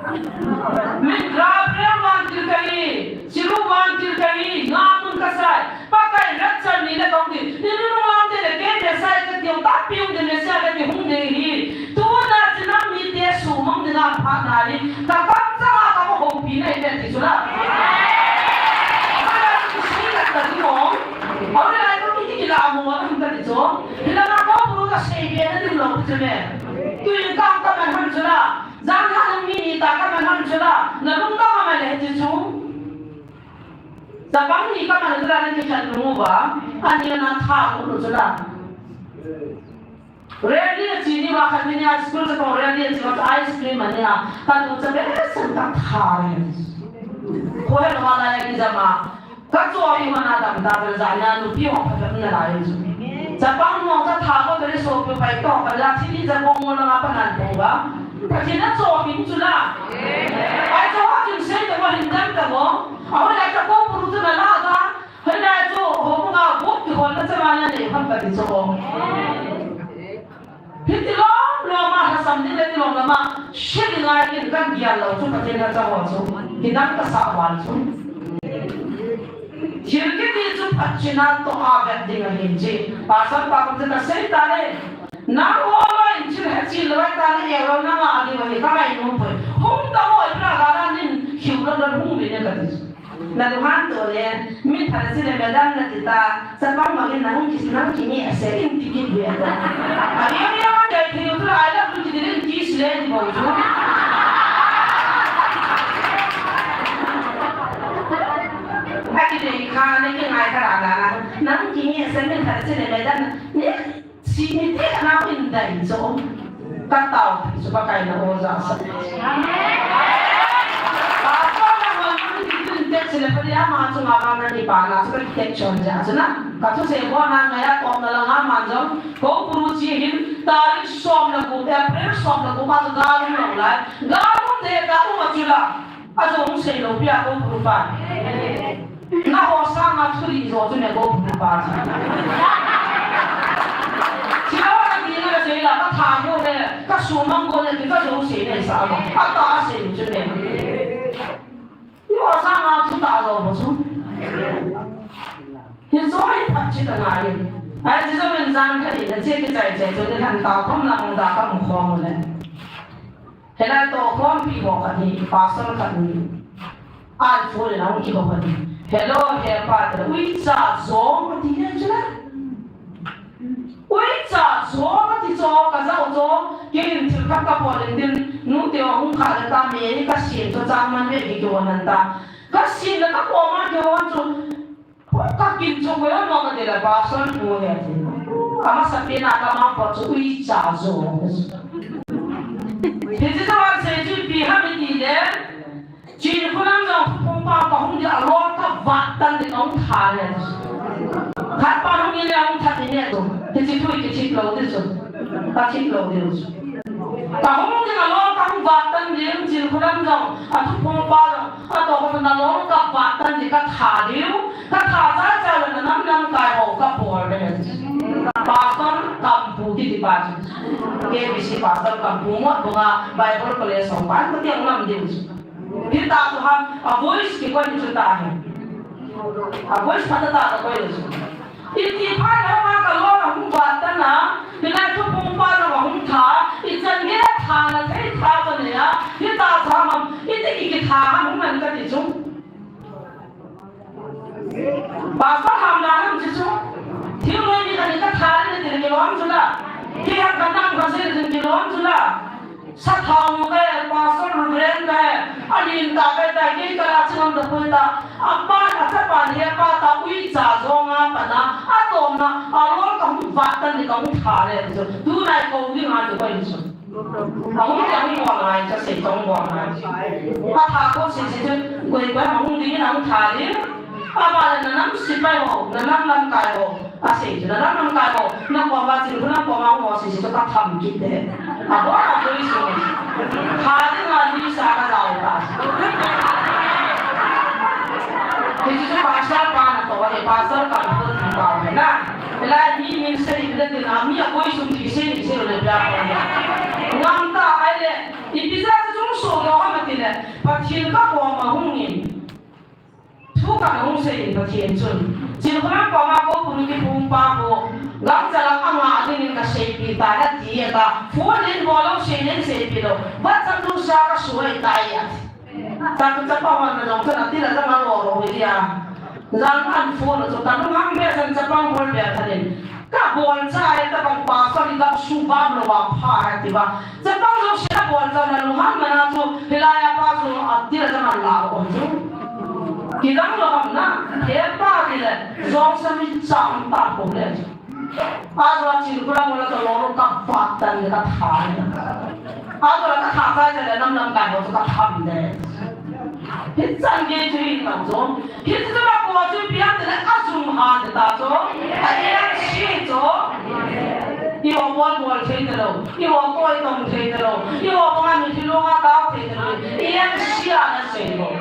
min Gabriel wantil kali, siru wantil kali, ngamun kasai, pakai ratsan ni le kong di, ni nung wantil le ke desai ke tiong tapi yung demesa ke ti hung de hi, tu na tinam mi te sumang di na phat nari, kakam sa ka mo hong pi na ite ti sula. Kaya ti sini ka ta di mo, aw le ai ko ti ki la mo wa hum ka ti so, ila na ko puru ka sei be na di lo ti me. Tu yung kam ka man han sula. Giang ha ng mini ta ka man han sula na lung ka ma le ti chu sa bang ni ka man sula ni kan lu ba ani na tha ko sula ready chi ni wa kha ni a school ko ready chi ko ice cream ani a ta tu cha be san ta tha ko he no la ya ki jama ka zo yi ma na dam da be za na nu pi ho pha na la yi sa bang mo ka tha ko be so pe pai ko ka la chi ni ja ko mo na pa nan ko ba ta chi na zo hin chu la ai zo ha kin sei de wa hin dam ta mo a wa la ka ko pu tu na la ga he na zo ho mo ga bo ki ho na cha ma na ne pha pa ti zo hiti lo ma ha sam ni le ti lo ma shi ni ngai kin kan dia lo chu ka te na cha ho chu ki dan ka sa wal chu Jirgi di chu pachina to avet ding hin ji pasal pa ko ta sei ta le na ho lo in chi ha chi lo ta le e ro na ma ali wa ka mai no po hum ta ho pra ga ran nin hiu lo lo hum ni ne ka ti na du han to le mi tha si le me dan na ti ta sa pa ma na hum ki na ki ni se rin ti ki be ta ali ni ma de ti u tra ai la ku ti rin ki se le di bo ju Hãy subscribe cho kênh Ghiền Mì Gõ để không bỏ lỡ những video hấp dẫn तारीख सोम ना को अप्रैल सोम ना को मा तो गालू लो लाए गालू दे गालू मचुला अजो हम से लो पिया को पुरुपा ना हो सांग आप सुरी जो तुमने को पुरुपा चिरावा ना दिए ना से ला का था को ने का सुमंग को ने का जो से ने सा को आता से तुमने यो सांग आप सुता लो Basu hiện rồi thật chứ là ngài ai chỉ cho mình rằng cái gì là chia cái chạy cho nên thằng tao không làm đã có một khoang rồi thế là tổ khoang bị bỏ cái gì phá sản cái gì ai phô thì nó không chịu cái gì hello hello thì uy cha gió mà thì nên chứ là uy cha gió mà thì gió cái sao gió cái hình thức các bộ lên đến nút tiêu không khai được ta mấy cái xin cho trang man biết cái kiểu này ta cái xin là các bộ mà kiểu anh các kim chung với nó mà để là ba sơn mua hết thì, mà sắp đến là các mang bỏ chú ý trả rồi, thì chỉ là bạn sẽ chú ý ham cái gì đấy, chỉ có làm cho phong ba và không được lo các vật tan thì ông thà này, thà ba không như ông thà thì này rồi, thì chỉ thôi cái chip lâu đi rồi, ta chip lâu đi rồi. Cả không được lo các vật tan thì ông chỉ có làm cho, phong ba rồi, tổ có thể lo các vật tan thì các thà điếu. các thà ra cho là năm cái hồ các bộ này, ba con cầm phù thì ba cái gì ba con cầm phù mất đúng không? Bible college xong bán có tiếng làm gì? Thì ta cho ham voice cái quan chúng ta hay, voice phát ta là cái gì? Thì phải là mà cái lo là không bắt ta na, thì lại chụp không bắt là không thà, thì chân cái thà là thấy thà cái này á, thì ta cho ham, thì cái thà không mình cái gì chung bà phát hàm là làm gì chứ thiếu người đi cái cái thái này thì cái lón chứ là khi hàng cái năm cái gì thì cái lón chứ là sát thòng cái bà phát rồi lên cái anh nhìn ta cái là chứ không được quên ta ba là các bạn hiện ba ta uy trả cho ngã bạn na tôm na lo không vặt tên thì không thả này chứ tu này câu đi ngã được quay chứ không có quan lại cho sẽ không quan lại thả có sẽ quay không đi nào thả đi apa là năm十八号，năm năm cái hồ, sẽ là năm cái hồ, năm qua ba chỉ năm qua mau hồ sẽ các thầm kịp đấy, bữa nào tôi xuống, hai đứa là đi xa cái giàu ta, thì chúng ta sẽ bán tổ thì bán sơ cầm tôi thì bảo vậy nè, là đi mình sẽ đi đến làm gì có xuống thì sẽ được ra rồi, ngang ta ai đấy, thì bây giờ chúng số đó mà thì này, phát triển các bộ mà không nhìn thu cả ông sẽ in phát triển chung, chỉ có năm qua mà có cùng cái vùng ba bộ, gặp ra là anh mà đi nên cái sẽ bị tai là gì cả, phụ lên bộ lâu sẽ nên sẽ bị đâu, bắt chân tu sa cái suy tai à, ta cứ chấp vào mà nó cho nên là cái mà lo rồi à, rằng anh phụ nó cho ta nó ngang bé chân chấp vào một bé thôi, các bộ trai ta bằng ba sao đi gặp su ba nó vào phá thì ba, chấp vào nó sẽ bộ trai nó hàng mà nó cho, thì lại ba số thì là cái mà lao ông chứ. Khi đó là na thế ba thì là do sao mình chọn ta cũng đấy, rồi chỉ có là một cái lỗ các phát tân các thải, rồi các thải ra là năm cái một cái thầm đấy, hết chân cái chuyện nào rồi, hết cái mà có chuyện bây giờ là áp dụng hàng để ta rồi, cái này xí rồi, yêu buồn thấy được đâu, yêu tôi không thấy được đâu, yêu bọn anh thì lo ngã tao thấy được đâu, yên xí là xí rồi.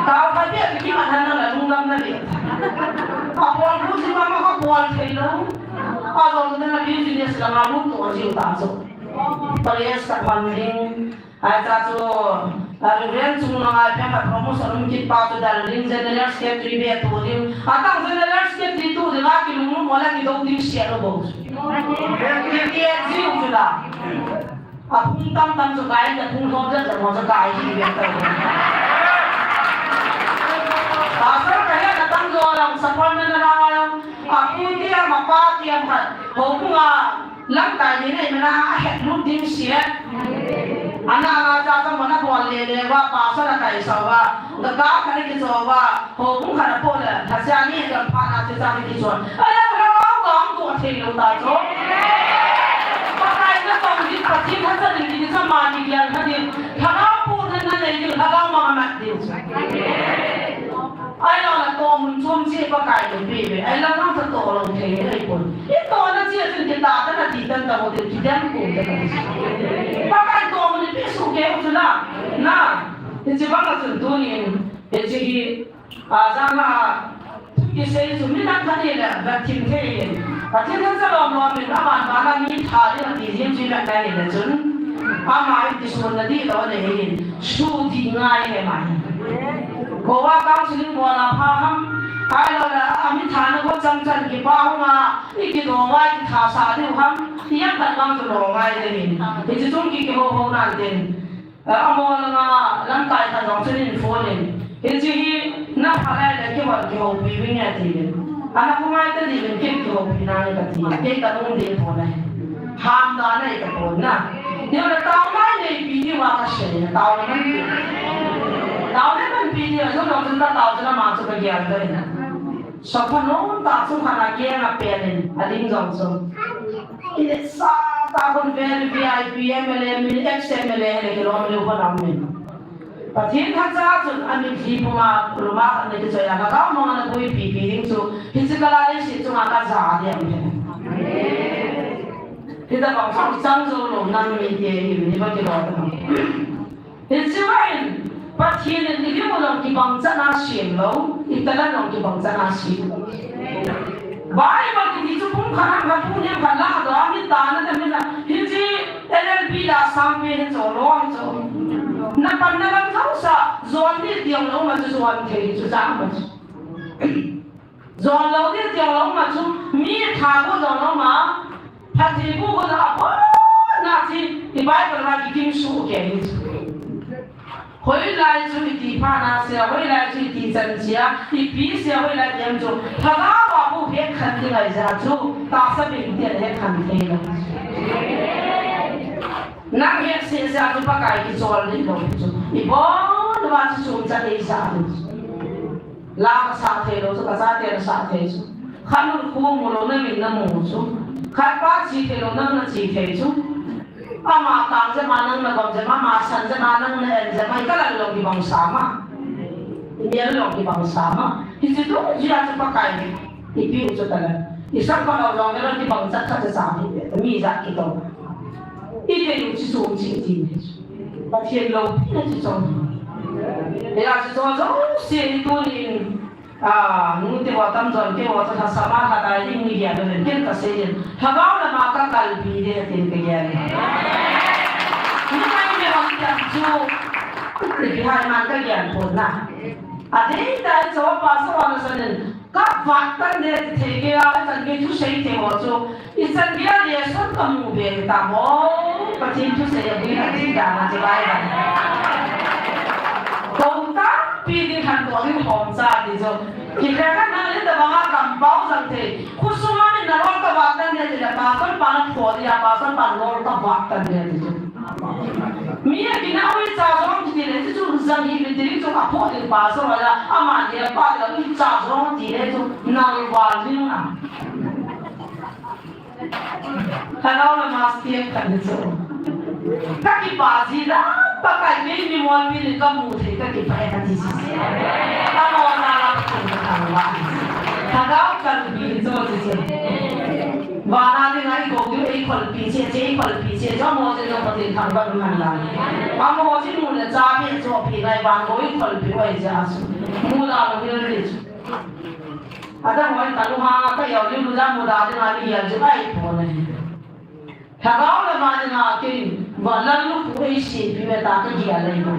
Kau phải biết cái mặt thân là lung lâm cái gì, họ buồn cũng chỉ mà họ buồn thấy đâu, họ rồi nên là business là mà lúc tuổi chịu tạm rồi, bây giờ các bạn mình ai ta cho reference chúng nó ai phải promotion mình bao nhiêu đợt link general step 3 bé tu đi, tăng general step 3 tu đi là cái lúc mà lại cái đầu tiên share nó bớt, cái gì cũng là, phun tăng cho cái là phun không rất là ngon cho cái gì vậy thôi. Asal kaya datang orang sapal menerang aku dia mapa tiang hat hubunga lang kaya ni mana hetnu tim siat anak aja sama mana boleh lewa pasal kaya sawa dekat kali kisawa hubung kana pola hasilnya kan pana cita kisuan ayah berapa orang tu asyik lupa tu pakai na kau di pasti hasil di sama ni dia hadir kalau pun na ni dia kalau mana dia ai lo là cô mình chôm chia ba cái được bị vậy ai làm nó tổ lòng thế này còn ít tổ nó chia trên cái ta đó là chỉ tên ta một cái chỉ đem cùng cho cái ba cái tổ mình biết số cái không là na thì chỉ bằng là từng tuổi nhìn thì chỉ rằng là cái xây dựng mình đang thấy là vật thiên thế và thiên nhiên sẽ làm mình đã bàn là mình thà đi là thì riêng chỉ là cái này là chuẩn mai thì số là đi đó này số thì ngay này mà cố gắng cao xử lý mọi là phá hâm hay là mình thà nó có chân chân cái bao mà cái đồ ngay thà xả đi hâm thì nhất là mang cho đồ ngay đây mình thì chỉ trong cái hồ này tiền amo là làm cái thằng giống như mình phô lên thì chỉ nó phải là cái vật cái hồ bị vinh nhẹ thì anh không ai tới thì mình cái hồ bị nào cái thì cái cái nó đi phô này ham đó này cái phô na nhưng mà tao nói này bị như mà cái gì tao này mình bị như là chúng ta tao chúng ta mang cho cái gì đấy sau khi nó ta chúng ta là kia là bè lên anh giống giống cái sao ta còn về VIP MLM XMLM này cái đó mình không làm mình và thiên thác ra chúng anh mình khi mà rumah anh cái chơi là các món ăn bùi bì bì chúng thì cái là cái gì chúng ta giả đi anh thì ta bảo sao chẳng cho nó nằm mình thì mình phải cái đó thì chứ vậy và thiên nên thì một lần cái bằng chân là xuyên lâu ít là lần cái bằng chân là xuyên vậy mà cái chú cũng khả năng là phụ nhân khả năng đó mình ta nó thì mình là hiện chỉ LLP là sang bên chỗ lo chỗ nằm bên nó làm sao sa dọn đi tiếng lâu mà chú dọn thì chú giảm mà dọn lâu đi tiếng lâu mà chú mi thà có dọn lâu mà thà thì bu có là na thì bài cái là cái kim su cái回来就地帕那些，回来就地震些，一批些回来点做，他那话不别肯定来下做，打死病点也肯定了。那些些下就把该去做了，你都不做，一般的话就做在那下头，拉个沙滩咯，这个沙滩的沙滩做，看那个枯木咯，那边那木做，看把鸡腿咯，那鸡腿做。ama kang se manang na kom se mama san se manang na en se mai kala long di bang sama dia long di bang sama itu dia se pakai ipi uco tala isang kalau long dia di bang sak sak sama mi sak kita itu yang cisu cici but here long dia cisu dia cisu so si itu ni nuti watam zon ke wata ta sama hata yin ni ya ben ken ka sejen hagaw la ma ka kalbi de tin ke ya ni mai me wa ta ju ni hai man ka yan pon na ade ta so pa so wa so nen ka fak tan de the ke ya tan ke chu sei the ho chu i san bia de son ka mu be ta mo pa tin chu sei ya bi na tin da na je bai ba công tác pi đi thành tổ những hòm ra thì rồi thì cái cách nào đến từ bằng cầm báo rằng thì khu số mà mình nói các bạn đang nghe thì là bà con bạn phổ thì là bà con bạn nói các bạn đang nghe thì rồi mình cái nào đi trả rồi thì để cho chúng dân thì mình đi cho các phổ thì bà số là mà thì bà là đi trả rồi thì để cho năng vào như nào thay đâu là mà tiền cần rồi các cái bà gì đó pakai ni mau pilih kamu thì các cái phải là gì kamu nala pun kamu thằng cần bị cho gì và na đi ngay có cái ấy còn bị chế cho mua cho nó tiền thằng bạn mình làm kamu có chỉ muốn là trả tiền cho bị này bạn có ấy còn bị vậy ra mua là nó cái gì ada mau tahu ha cái yêu lưu ra mua ra thì ngay đi ăn chứ ai thôi này thằng là mà na cái và lần lúc ấy xin bị người ta cái gì ở đây rồi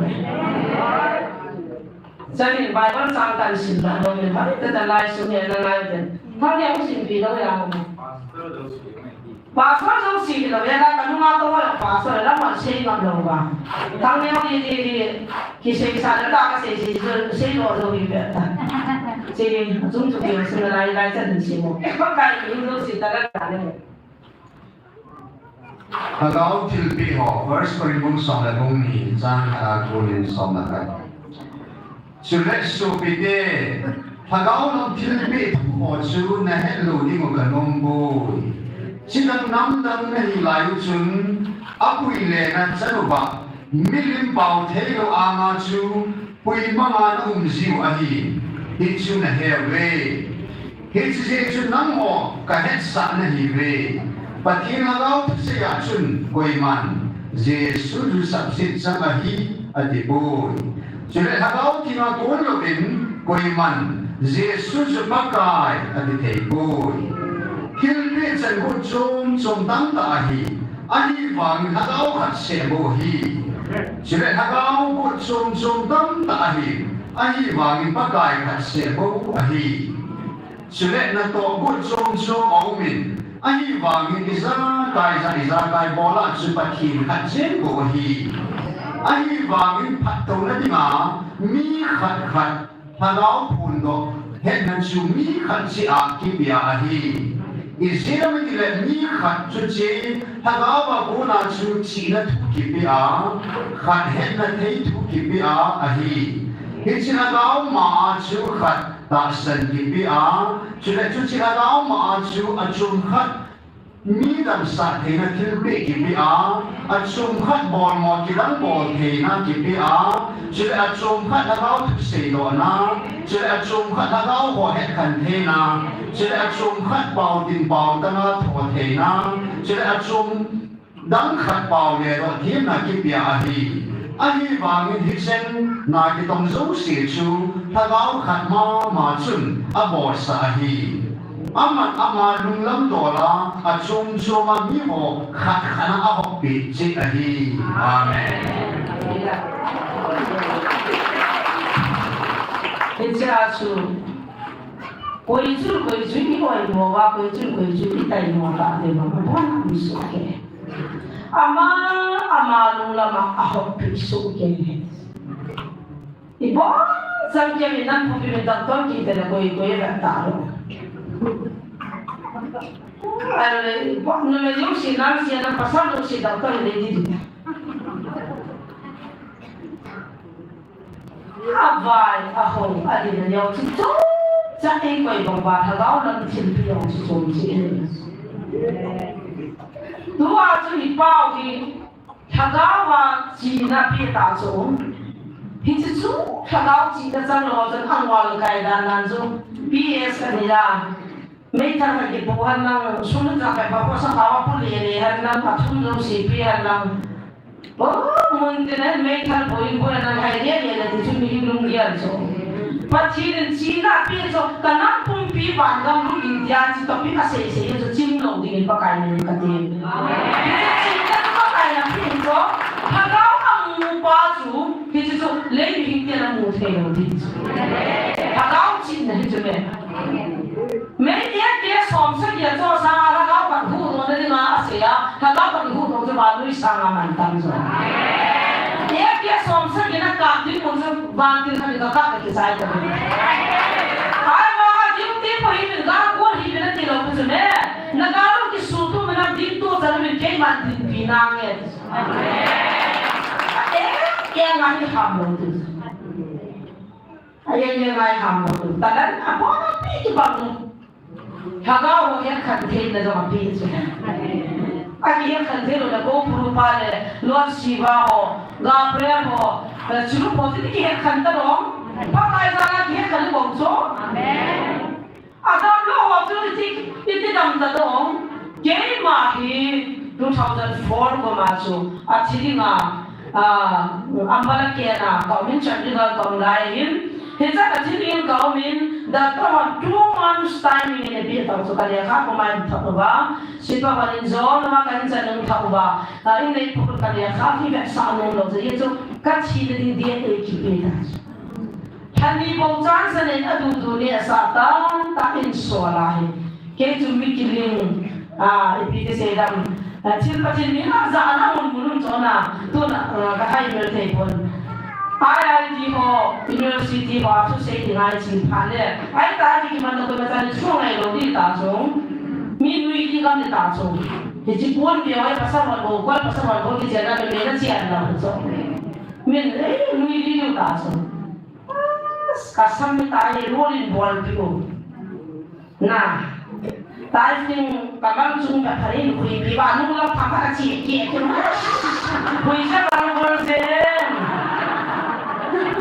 cho nên bài văn sang cần xin là rồi mình phải tự thân lại xuống nhà lại thì thằng này cũng xin bị đâu vậy không bà sao đâu xin đâu vậy là cái nó tôi bà sao là mà xin làm đâu bà thằng này thì khi xin sang nó cái xin rồi bị vậy thì chúng tôi đều xin lại chân xin một cái những thứ xin ta cái này Hagaw tilpi ho, first koribong song la kong ni zang kulin song na kai. Sulet supite, hagaw long tilpi ho chu na hello ni mo kanong boy. Sinang namdang na hilayo chun, apui le na chanuba, milim pao theo anga chu, pui mga na umziw ahi. hi chu na he ve hi je chu nang ho ka het sa na hi ve pathin hagau se ya chun koi man jesu du sab sit sang a hi ati boy chule hagau ti ma kon lo bin koi man jesu chu pakai ati thei boy kil pe chan ko chom dang ta hi ani wang hagau khat se bo hi chule hagau ko chom dang ta hi ani wang pakai khat se bo hi chule na to ko chom au min ani wang iza kai bola chu pathin khat chen bo hi ani wang phat to na di ma mi khat hagau phun do het na chu mi khat si a ki bia hi Israel mi le mi khat chu che hagau ba ko na chu chi na thu ki bia khat het na thei thu ki bia hi hi chi hagau ma chu khat ta san ki bia chu le chu chi hagau ma chu a chum khat mi dam sa the na thil pe ki bia a chum khat bol mo ki dang bol the na ki bia chu le a chum khat hagau thu se do na chu le a chum khat hagau ho het khan the na chu le a chum khat bao tin bao ta na tho the na chu le a chum dang khat bao le do thi na ki bia hi ahi wangin hi sen na ki tong zo si chu hagau khat ma chun a bo sa hi ama lung lam dola a chum ma mi ho khat khana a ho pi chi a hi amen Echa chu koi chu ni koi mo wa koi chu ni tai mo ta de ma ba mi su ke ama lung lam a ho pi su ke ibo sang ke mi nan pu mi da to ki de koi ba ta ro ale bo no me dio si nan si na pasado si da to de di vai a ho ali na yo chi to cha e koi bang ba ha gao lang chin pi yo chi chom chi tu a chu hi pao ki ha gao wa chi na pi ta chom hi chi chu ha gao chi da chang lo chen ang wal kai da nan chu ps ani da mấy thằng này bộ hành năng xuống nước ra phải bảo có sao họ có liền liền hành năng và thung lũng xì pi hành năng bố muốn cái này mấy thằng bộ hành năng hay đấy là thì chúng mình lung kia rồi mà chỉ là pi rồi cả năm phun pi bản gam lúc India chỉ tập pi cả sấy rồi chim lồng thì người ta cái này cái tiền chỉ là có cái là pi rồi thằng đó hàng mua ba chú thì chỉ số lấy mình tiền là mua theo thì thằng đó chỉ là hết rồi mấy cái xóm sắc kia cho sang là các bạn khu đó nên mà sẽ các bạn khu đó cho bạn nuôi sang làm ăn tăng rồi cái xóm sắc kia nó cả đi muốn cho bạn tiền cái các cái sai rồi ai mà đi tìm phải mình các quan hệ mình thì đâu có gì nữa nó các lúc cái số tu mình đi tu cho mình cái mà đi pinang ấy cái ngay ham luôn tu cái ngay ham luôn ta đang apa cái bằng hagao yang khẩn thiên là do pi chứ anh yang khẩn thiên là go puru pa le Lord Shiva ho Gabriel ho chulu positive ki yang khẩn ta dong pa kai sa la ki khẩn bom so amen adam lo ho chu ti dam ta dong ke ma hi 2004 ko ma chu a chiri nga ambala ke na government chandigarh kom lai him hiện tại là chỉ riêng cậu mình đã có 2 months time mình để biết tao cho cái này khác của mình thầu vào, chỉ có cái này gió nó mà cái này chân thầu vào, in này phụ cái này khác thì phải sao nó lo gì chứ, các chi để đi để kịp đi ta. Hắn đi bao trang sẽ nên ở đủ này sao ta in số lại, cái chúng mình kêu bị cái gì đó, chỉ có chỉ mình là giả nó muốn cho na, tôi là cái hai người thầy con. IIT ho university ho thu sei ti ngai chin phan le ai ta ki man ko ma tan chung ai lo di ta chung mi nui ki gam ni ta chung he chi pon bi ai pa sa ma ko ki jana me na chi an la so min nui di lu ta chung ka sam mi ta ai rolling ball pi ko na tai ting ka bang chung ka thari ku bi ba nu la pha ka chi ki ke ma ku isa ba bol se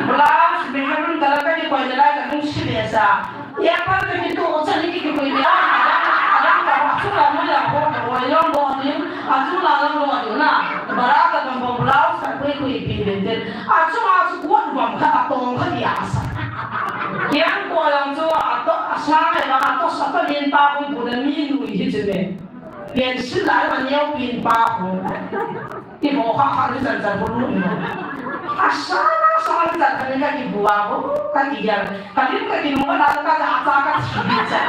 Belas, memang dalam kan quay lại cái cũng xí bể sa ya pan cái tu chân cái quay lại ada kalau aku lah mau yang kau yang kau ni aku lah yang kau ni na barat kan bom belau sampai kau ipin aku kuat bom kata tong kata biasa yang kau yang tu atau asal atau satu limpah pun bukan minum itu je变起来了，你要变八户，你莫哈你真不弄了。sana tak kena kaki buah, kaki yang, kaki mungkin ada kata cibica.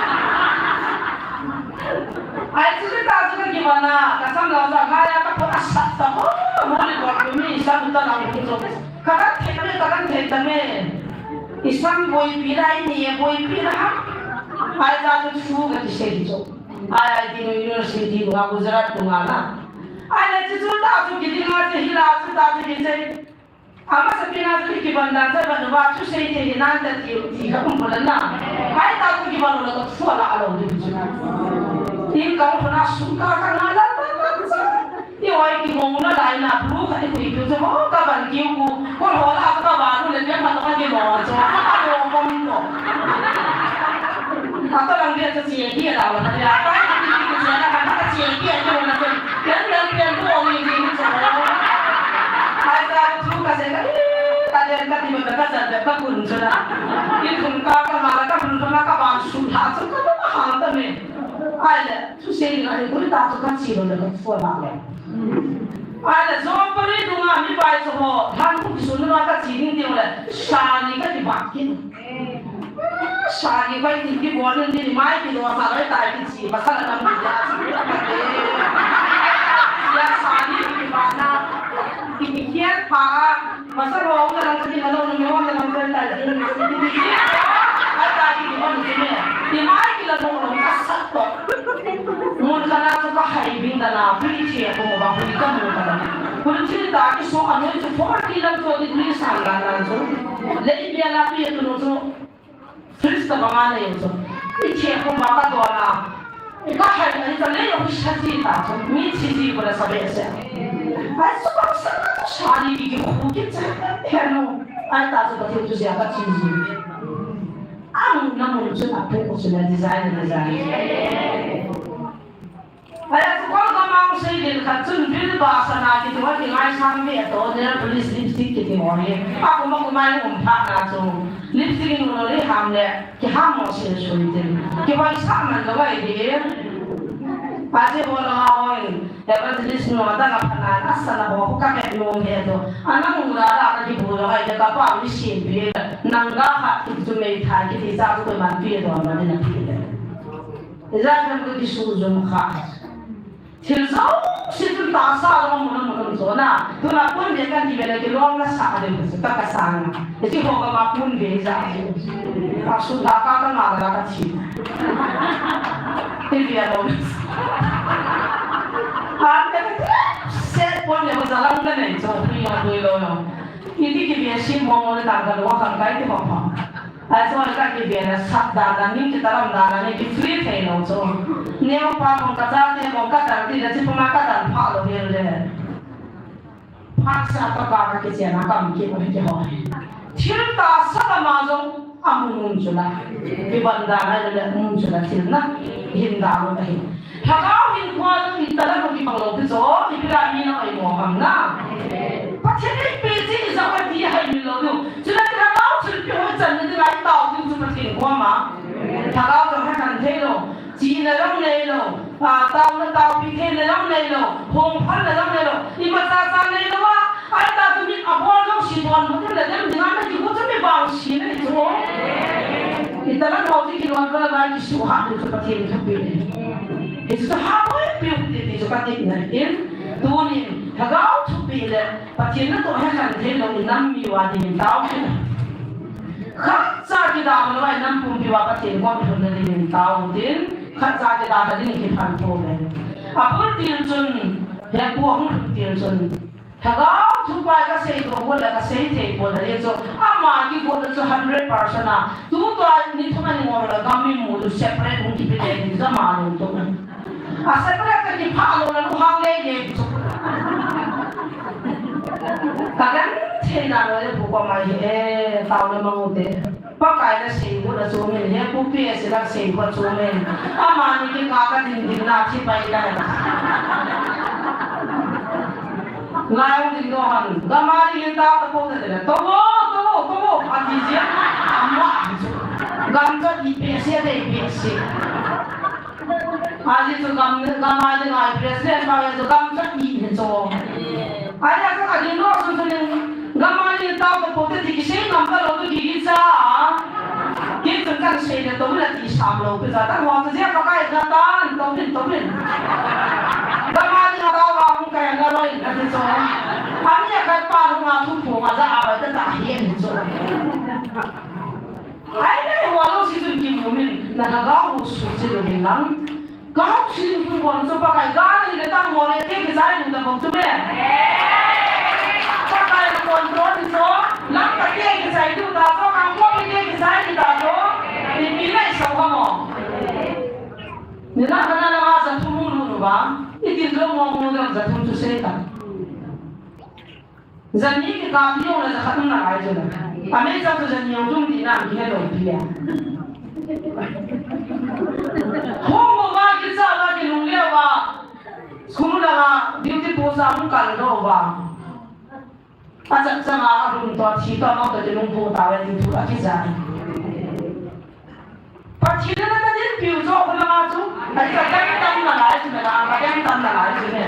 Itu kita gimana? Kasam lawan kaya tak asat tak, boleh buat ini Islam betul nak itu. Kadang tetapi Islam boleh pilih ini, boleh pilih. Ayat itu semua kita sejuk. Ayat di universiti bunga Gujarat bunga na. Ayat itu tak tu kita ngaji hilang tu tak kita. Ama sepina tu kita bandar tu bandar tu saya jadi nanti tiga kumpulan na. Ayat tak tu kita bandar tu suara alam tu. Ini kau pernah suka kan alam tu? Ini orang kita mula lain nak perlu kan itu tu. Oh kawan kiu kalau orang tu baru lepas makan dia bawa tu. Apa orang minta? Atau orang dia tersiapkan lah, orang dia apa yang kita siapa kan kita siapkan tu orang tu, yang tu orang ini semua. Ada tu kasih tadi tiba dekat dekat pun sudah. Ini pun kakak malah pun kakak bangsu, tak tu kan mahal tu ni. Ada tu sering ada tu tak tu kan sih orang dekat sekolah ni. Ada semua peri tu ngah ni baik semua, hantu sunnah kat sini dia orang, sani kan dibakin. Sagi baik tinggi boleh di mai di luar sana tak di pasal ada media ya sagi di mana demikian para pasal orang orang di mana orang orang dalam kereta ini ada di mana di mai di luar orang kasar tu mungkin ada tu kahibin dana polisi aku mau bagi kamu kata polisi tak kisah anu itu 40 kilo tu di tulis sana tu lebih dia lagi itu tu Krista bangana itu, ini aku makan doa. Ika hari ini kalau yang bisa cerita, ni cerita pada sampai saya. Asyik bangsa sehari ini mungkin saya, hello, ayat tu betul tu siapa cerita. Amun namun tu apa aku sudah desain. Ayat tu kalau kamu saya lihat tu bil bahasa nak itu apa yang saya sampai tu, dia polis lipstick itu orang. Aku mau main umpat tu. Lipstick ni orang ni ham le, kita mau sih sulit. Kita sama juga ini. Pasti bola awal. Dapat tulis nama dan apa asal nama bukan kayak orang itu. Anak muda ada di bola itu apa awal sih biar nangga itu mereka kita jatuh ke mana biar doa mana nak biar. Jangan kita disuruh khas. Tilsau situ tak sah orang mana zona. Tu nak pun dia kan dibela ke luar lah sah dia tak kesana. Jadi orang pun beza. Maksud Dhaka kan ada kecil. Ini dia orang. Ada set pun dia berjalan kan ni. So punya dua orang. Ini kita sih mau tanggal dua kan kait apa. Asal kita biar sabda ni kita dalam dana ni kita free train also. Ni apa mengkajar ni mengkajar tidak sih pemakaran pak lebih le. Pak siapa kakak kita nak kami kita boleh. Cerita sama macam amun muncul. Di bandara ada muncul cerita hindaru dah. Kalau hinduan kita dah mungkin kalau tu so, kita ni nak ibu hamna. Pasal ni peci zaman dia hai milu. Sudah kita tahu cerita macam ni lagi tahu tu seperti apa mah. Kalau tu kan thelo, Cina orang lelo, tahu pikir orang lelo, Hong Kong orang lelo, ini macam ni lelo. Ada tu ni apa orang situan betul lelo, dengan tu kita tu bangsi ni tu. Kita nak tahu ni kita orang lagi suha tu seperti itu. Itu apa yang itu seperti ni. Tunin, kalau tu pilih, pasti tu kan thelo enam biwa di tahu. Kata kita menolak enam pumpiwa pasti kau betul ni tahu din. Kata kita ada ni kita pun. Apa tilsun? Yang buang tilsun. Kalau tu pada saya tu boleh saya tak boleh. So, ama kita boleh tu 100% ah. Tu ni tu mana orang kami mulu separate mungkin pilih ni zaman tu. Separate kita kalau lalu hang lagi. Kadang saya nak buka mai tahu nama mute. pakai na sing ko na sumin he pupi sila sing ko sumin amani ki kaka din din na chi pai ka na ngayon din do han gamari yung tao ko na tomo ati siya amma gamto IPS ya de IPS aji to gamari na IPS le ba ya to gamto IPS so aja ka kadin do so so gamari yung tao ko te dikise number lo to gigisa ये तो कर से ने तो ना ती शामलो पे जाता वहां से क्या पकाए जाता तो फिर गमारी ना बाबा हम कह ना रोई ना तो हम ये कर पा ना तू को मजा आवे तो ताहिए नहीं जो आई ने वालो सी तो की मुमिन ना गाओ सोचे लो बिना गाओ सी तो कौन सो पकाए गाने ले ता मोरे के जाए ना तो तुम पकाए कंट्रोल तो लग के जाए तो ता तो काम को के जाए ता तो ini lai sau kamu, ni nak kena nama satu mulu ba, ini tu mau dalam satu tu setan. Jadi kita ambil orang satu nak aja lah. Kami satu jadi yang tu di nak kita doa. Homo ba kita lagi nunggu ba, sekolah lah duty posa muka lo ba. Ajar sama aku tu cerita mau kerja nunggu tahu itu lagi jadi. Pachina na din piuso ko na maso ay kakang na lahat sila kakang na lahat sila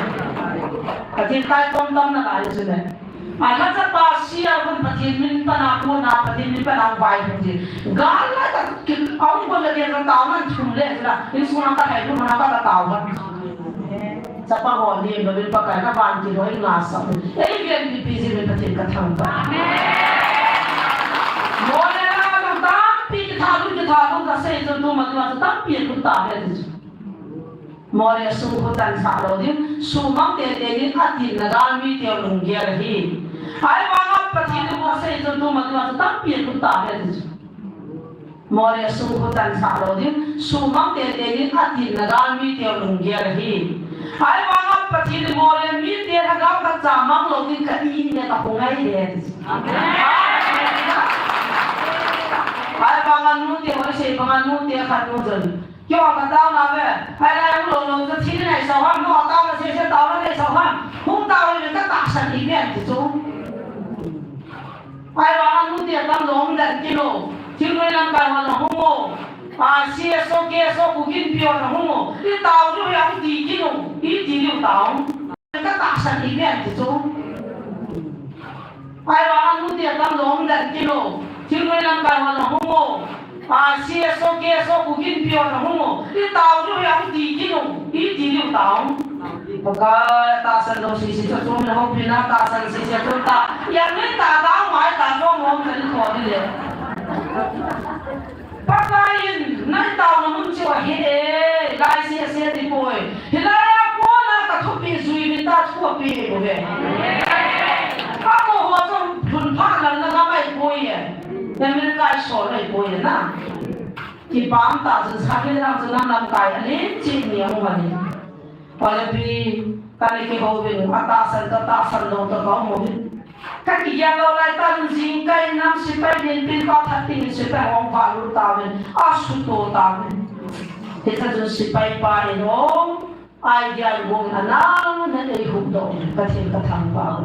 pachin tay tom na lahat sila alam sa pasiya kun pachin min pa na ko na pachin min pa na bai hindi gala ta aun ko lagi sa taon chumle sila isuna ka hay ko na ka taon sa paholi babil pa kaya ka banti roi ngasa eh bien busy min pachin ka thang pa Thalo ka sa ito tumatwa sa tampian ko tayo dito. Mori sungkutan sa alo din, sumang din atin nagami tiyo lungyarahin. Ay mga patino mo sa ito tumatwa sa tampian ko tayo dito. Mori sungkutan sa alo din, sumang din atin nagami tiyo lungyarahin. Ay mga patino mo rin mitin hagaw ka samang login kainin na kapungay din. Ay pangan nuti or say pangan nuti akan nudul. Kyo ang tao na be, ay na yung lolo sa tini na isawam, no ang tao na siya tao na isawam, kung tao yung katasan ibig dito. Ay pangan nuti akan lom dan kilo, sino lang kayo na humo, siya so keso kugin piyo na humo, yung tao yung di kilo, hindi yung tao, katasan ibig dito. Ay pangan nuti akan lom dan kilo. Sino lang kayo na humo, siya so keso kugin piyo na humo, yung tao yung di kilo, hindi yung tao. Pagka tasan daw siya ito, na hong pinatasan siya ito, yan yung tatang may tatang mo ang kalito nila. Pagka yun, nagtao naman siya, gaya siya di po eh. Hilaya po na katupi, suwi minta, tuwapi ko eh. Ako ho, itong punpalan na kamay po eh. Yang mereka soleh boleh na, kipam tak sesakai orang senang dalam kaya ni cini yang mana, walaupun kali kehobin atasan dong terkamu, kaki jalan laitan singkai nam sipai dentin kau hati sipai orang baru tahun, asuto tahun, kita tu sipai pai dong, ajar bung anang dan ihum dong, kacil katang bau.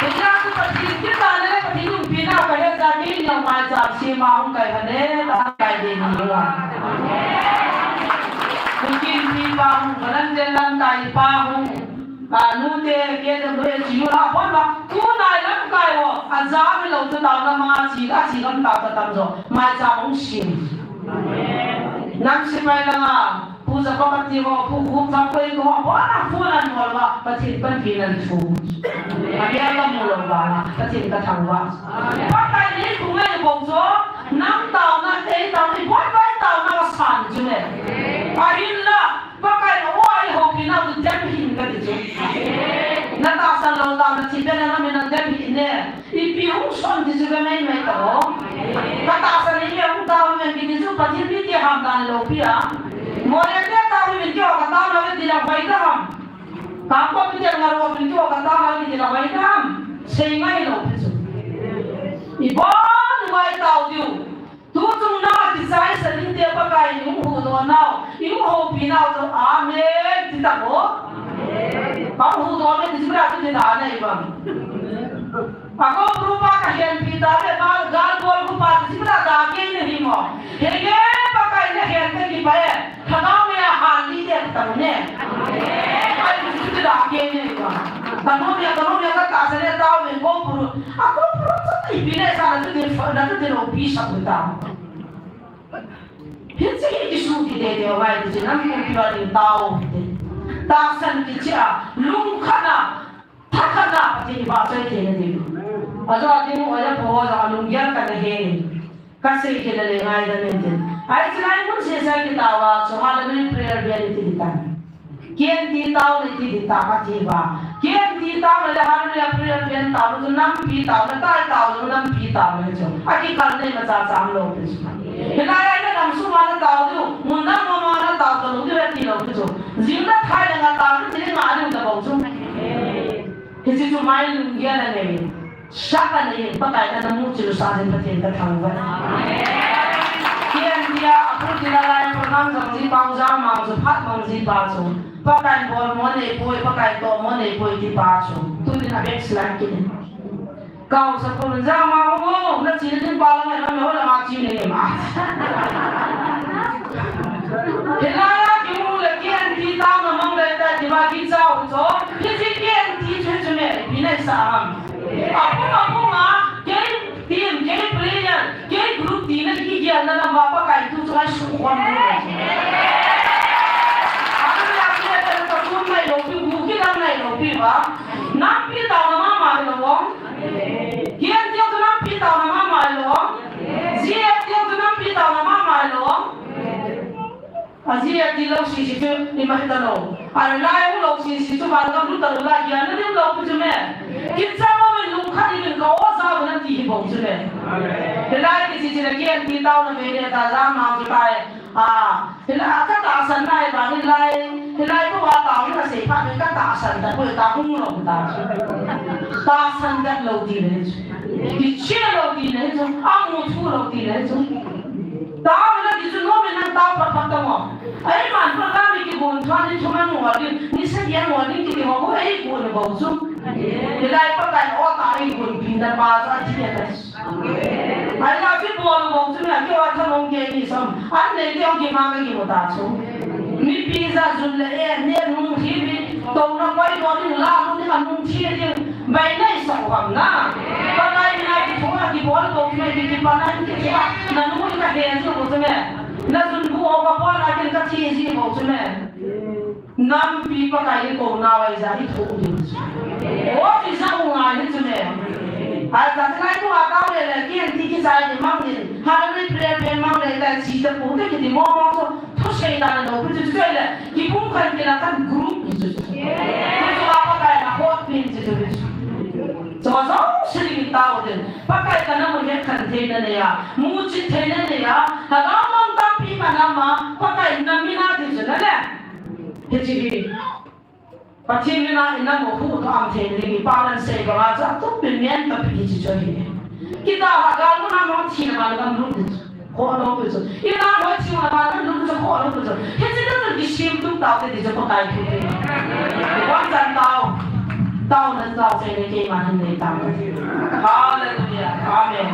Kita tu pasti kita ni pasti tu bina kaya jadi yang macam si mahu kaya ni tak kaya ni lah. Mungkin si mahu jalan kaya mahu, nute kita boleh ciura pun lah. Tu naik lah kaya, azam lo tu tahu nama cila kan tahu tahu so macam musim. Nak siapa yang puja pagkati ko, pukum sampai ko, wala punan mo ba, pati panpinan fu. Kaya mo lang ba, pati katangwa. Pagka ni kung may bongso, nang tao na tao ni buwan ba tao na kasan june. Ayun la, pagka wala ho pinaw du tempin ka dito. Natasan lang tao na siya na namin ang tempin ne. Ipihong son dito ka may tao. Katasan niya ang tao na dito pati biti hamdan lo pia. Mori dia tahu video kata nabi tidak baik ham. Tanpa bicara ngaruh video kata nabi tidak baik ham. Sehingga itu. Iban ai tao diu tu chung na ti sai sa ling te pa kai yung hu do nao yung ho pi nao to amen ti ta mo ba hu do me ti bra tu ti da nei ba ako rupa ka hen pi da le ba gal bol ku pa ti bra da ke ni mo he ge pa kai ne hen te ki pa e thagao me han li de ta ne ai ti da ke ni ba tanong ya ka sa le tao me ko puru ako puru sa ti pi ne sa na tu de ro pi sa ku ta hiện sẽ cái số thì để điều này thì nó cũng là điều tao ta san cái chia lung khana thắc khana thì bà chơi thế này đi ở đó thì nó ở đó là lung giang cái này cái gì cái này ngay đó nên thế ai chỉ là muốn xem cái tao à số hai là mình prayer về thì đi tan kiên thì tao thì đi ta cái gì ba kiên thì tao là hai là prayer về tao nó năm pi tao nó tai tao nó năm pi tao nó chứ ai cái cái này mà ta chăm lo cái Hilai na nam su mana tau tu, munda mama na tau tu, tu hati lo tu. Zina thai dengan tau tu, jadi mana untuk bau tu. Hisi tu main lungia na ni, siapa ni pakai na namu cilu sahaja percaya terang ber. Kian dia aku tidak lain pernah jadi pauza mangsu, pat mangsi pauzu. Pakai bol mana ipoi, pakai to mana ipoi di pauzu. Tu ni nak excellent kini. Kau sepuluh jam mahu, nak ciri ciri balang ni kami orang macam ni mah. Hilai kimu lekian kita memang berada di bagi jauh tu, kian ti cuma bina saham. Aku mah, kian tim, kian player, kian grup tim ni kian dalam bapa kai tu cuma sukuan dulu. Aku lagi ada satu mai lopi, mungkin ada mai lopi bah. Nampi tahu nama mana lawang. Kian dia tu nampi tahu nama mana lawang. Zia dia tu nampi tahu nama mana lawang. Azia dia lau sisi tu lima kita lau. Ada lain lau sisi tu baru tu tahu lagi. Ada dia lau tu cuma. Kita mau melukar ini kau asal nanti hibau cuma. Hilai sisi lagi kian dia tahu nama dia tazam mau kita. Hilai akan tak senai bang hilai tu tahu ni siapa mereka tak senai, boleh tahu orang tak. Tak senai lau di ni, kecil lau di ni tu, amu tu lau di ni tu. Tahu ni di sini orang tahu apa mau. Ai man perkara ni kibun tuan ni cuma muadil, ni sekian muadil kita mahu kibun bausu. Hilai pakai otak kibun pindah bahasa dia kan. Ai nak kibun bausu ni, kita akan mungkin ni sam. Anda dia orang gimana kibun tak so. Ni pizza jual ni nung hibi, tahu nak kau ini lah, ni kan nung hibi, bayi ni saham na. Pakai ni nak kibun kibun bausu ni kibun kita, nanu ni kan dia tu bausu ni. Nasun buat apa lagi nak cici bausu ni. Nam pi pakai ko nawai jadi tu ni. Oh bisa orang ni tu ni. Ada sekali tu akau le kian tiki saya ni mang ni. Hari ni prayer mang le dan cerita pun tu kita mau tu saya dah nak tu tu le. Kita bukan kita kan group itu. Itu apa kaya nak hot pin itu. Sebab sering tahu tu. Pakai kerana mungkin container ni ya, muci container ni ya. Kalau orang tapi mana mah pakai namina tu je Jadi, pasti ni nak mau hu tu am thei ni palan sei bawa tu binian tapi hiji jadi. Kita kalau nak mau cina malam dulu, kalau tu, ini nak mau cina malam dulu tu kalau tu. Hiji tu disim tu tahu tu dia pakai tu. Orang tahu nanti tahu saya ni mana ni tahu. Hallelujah, amen.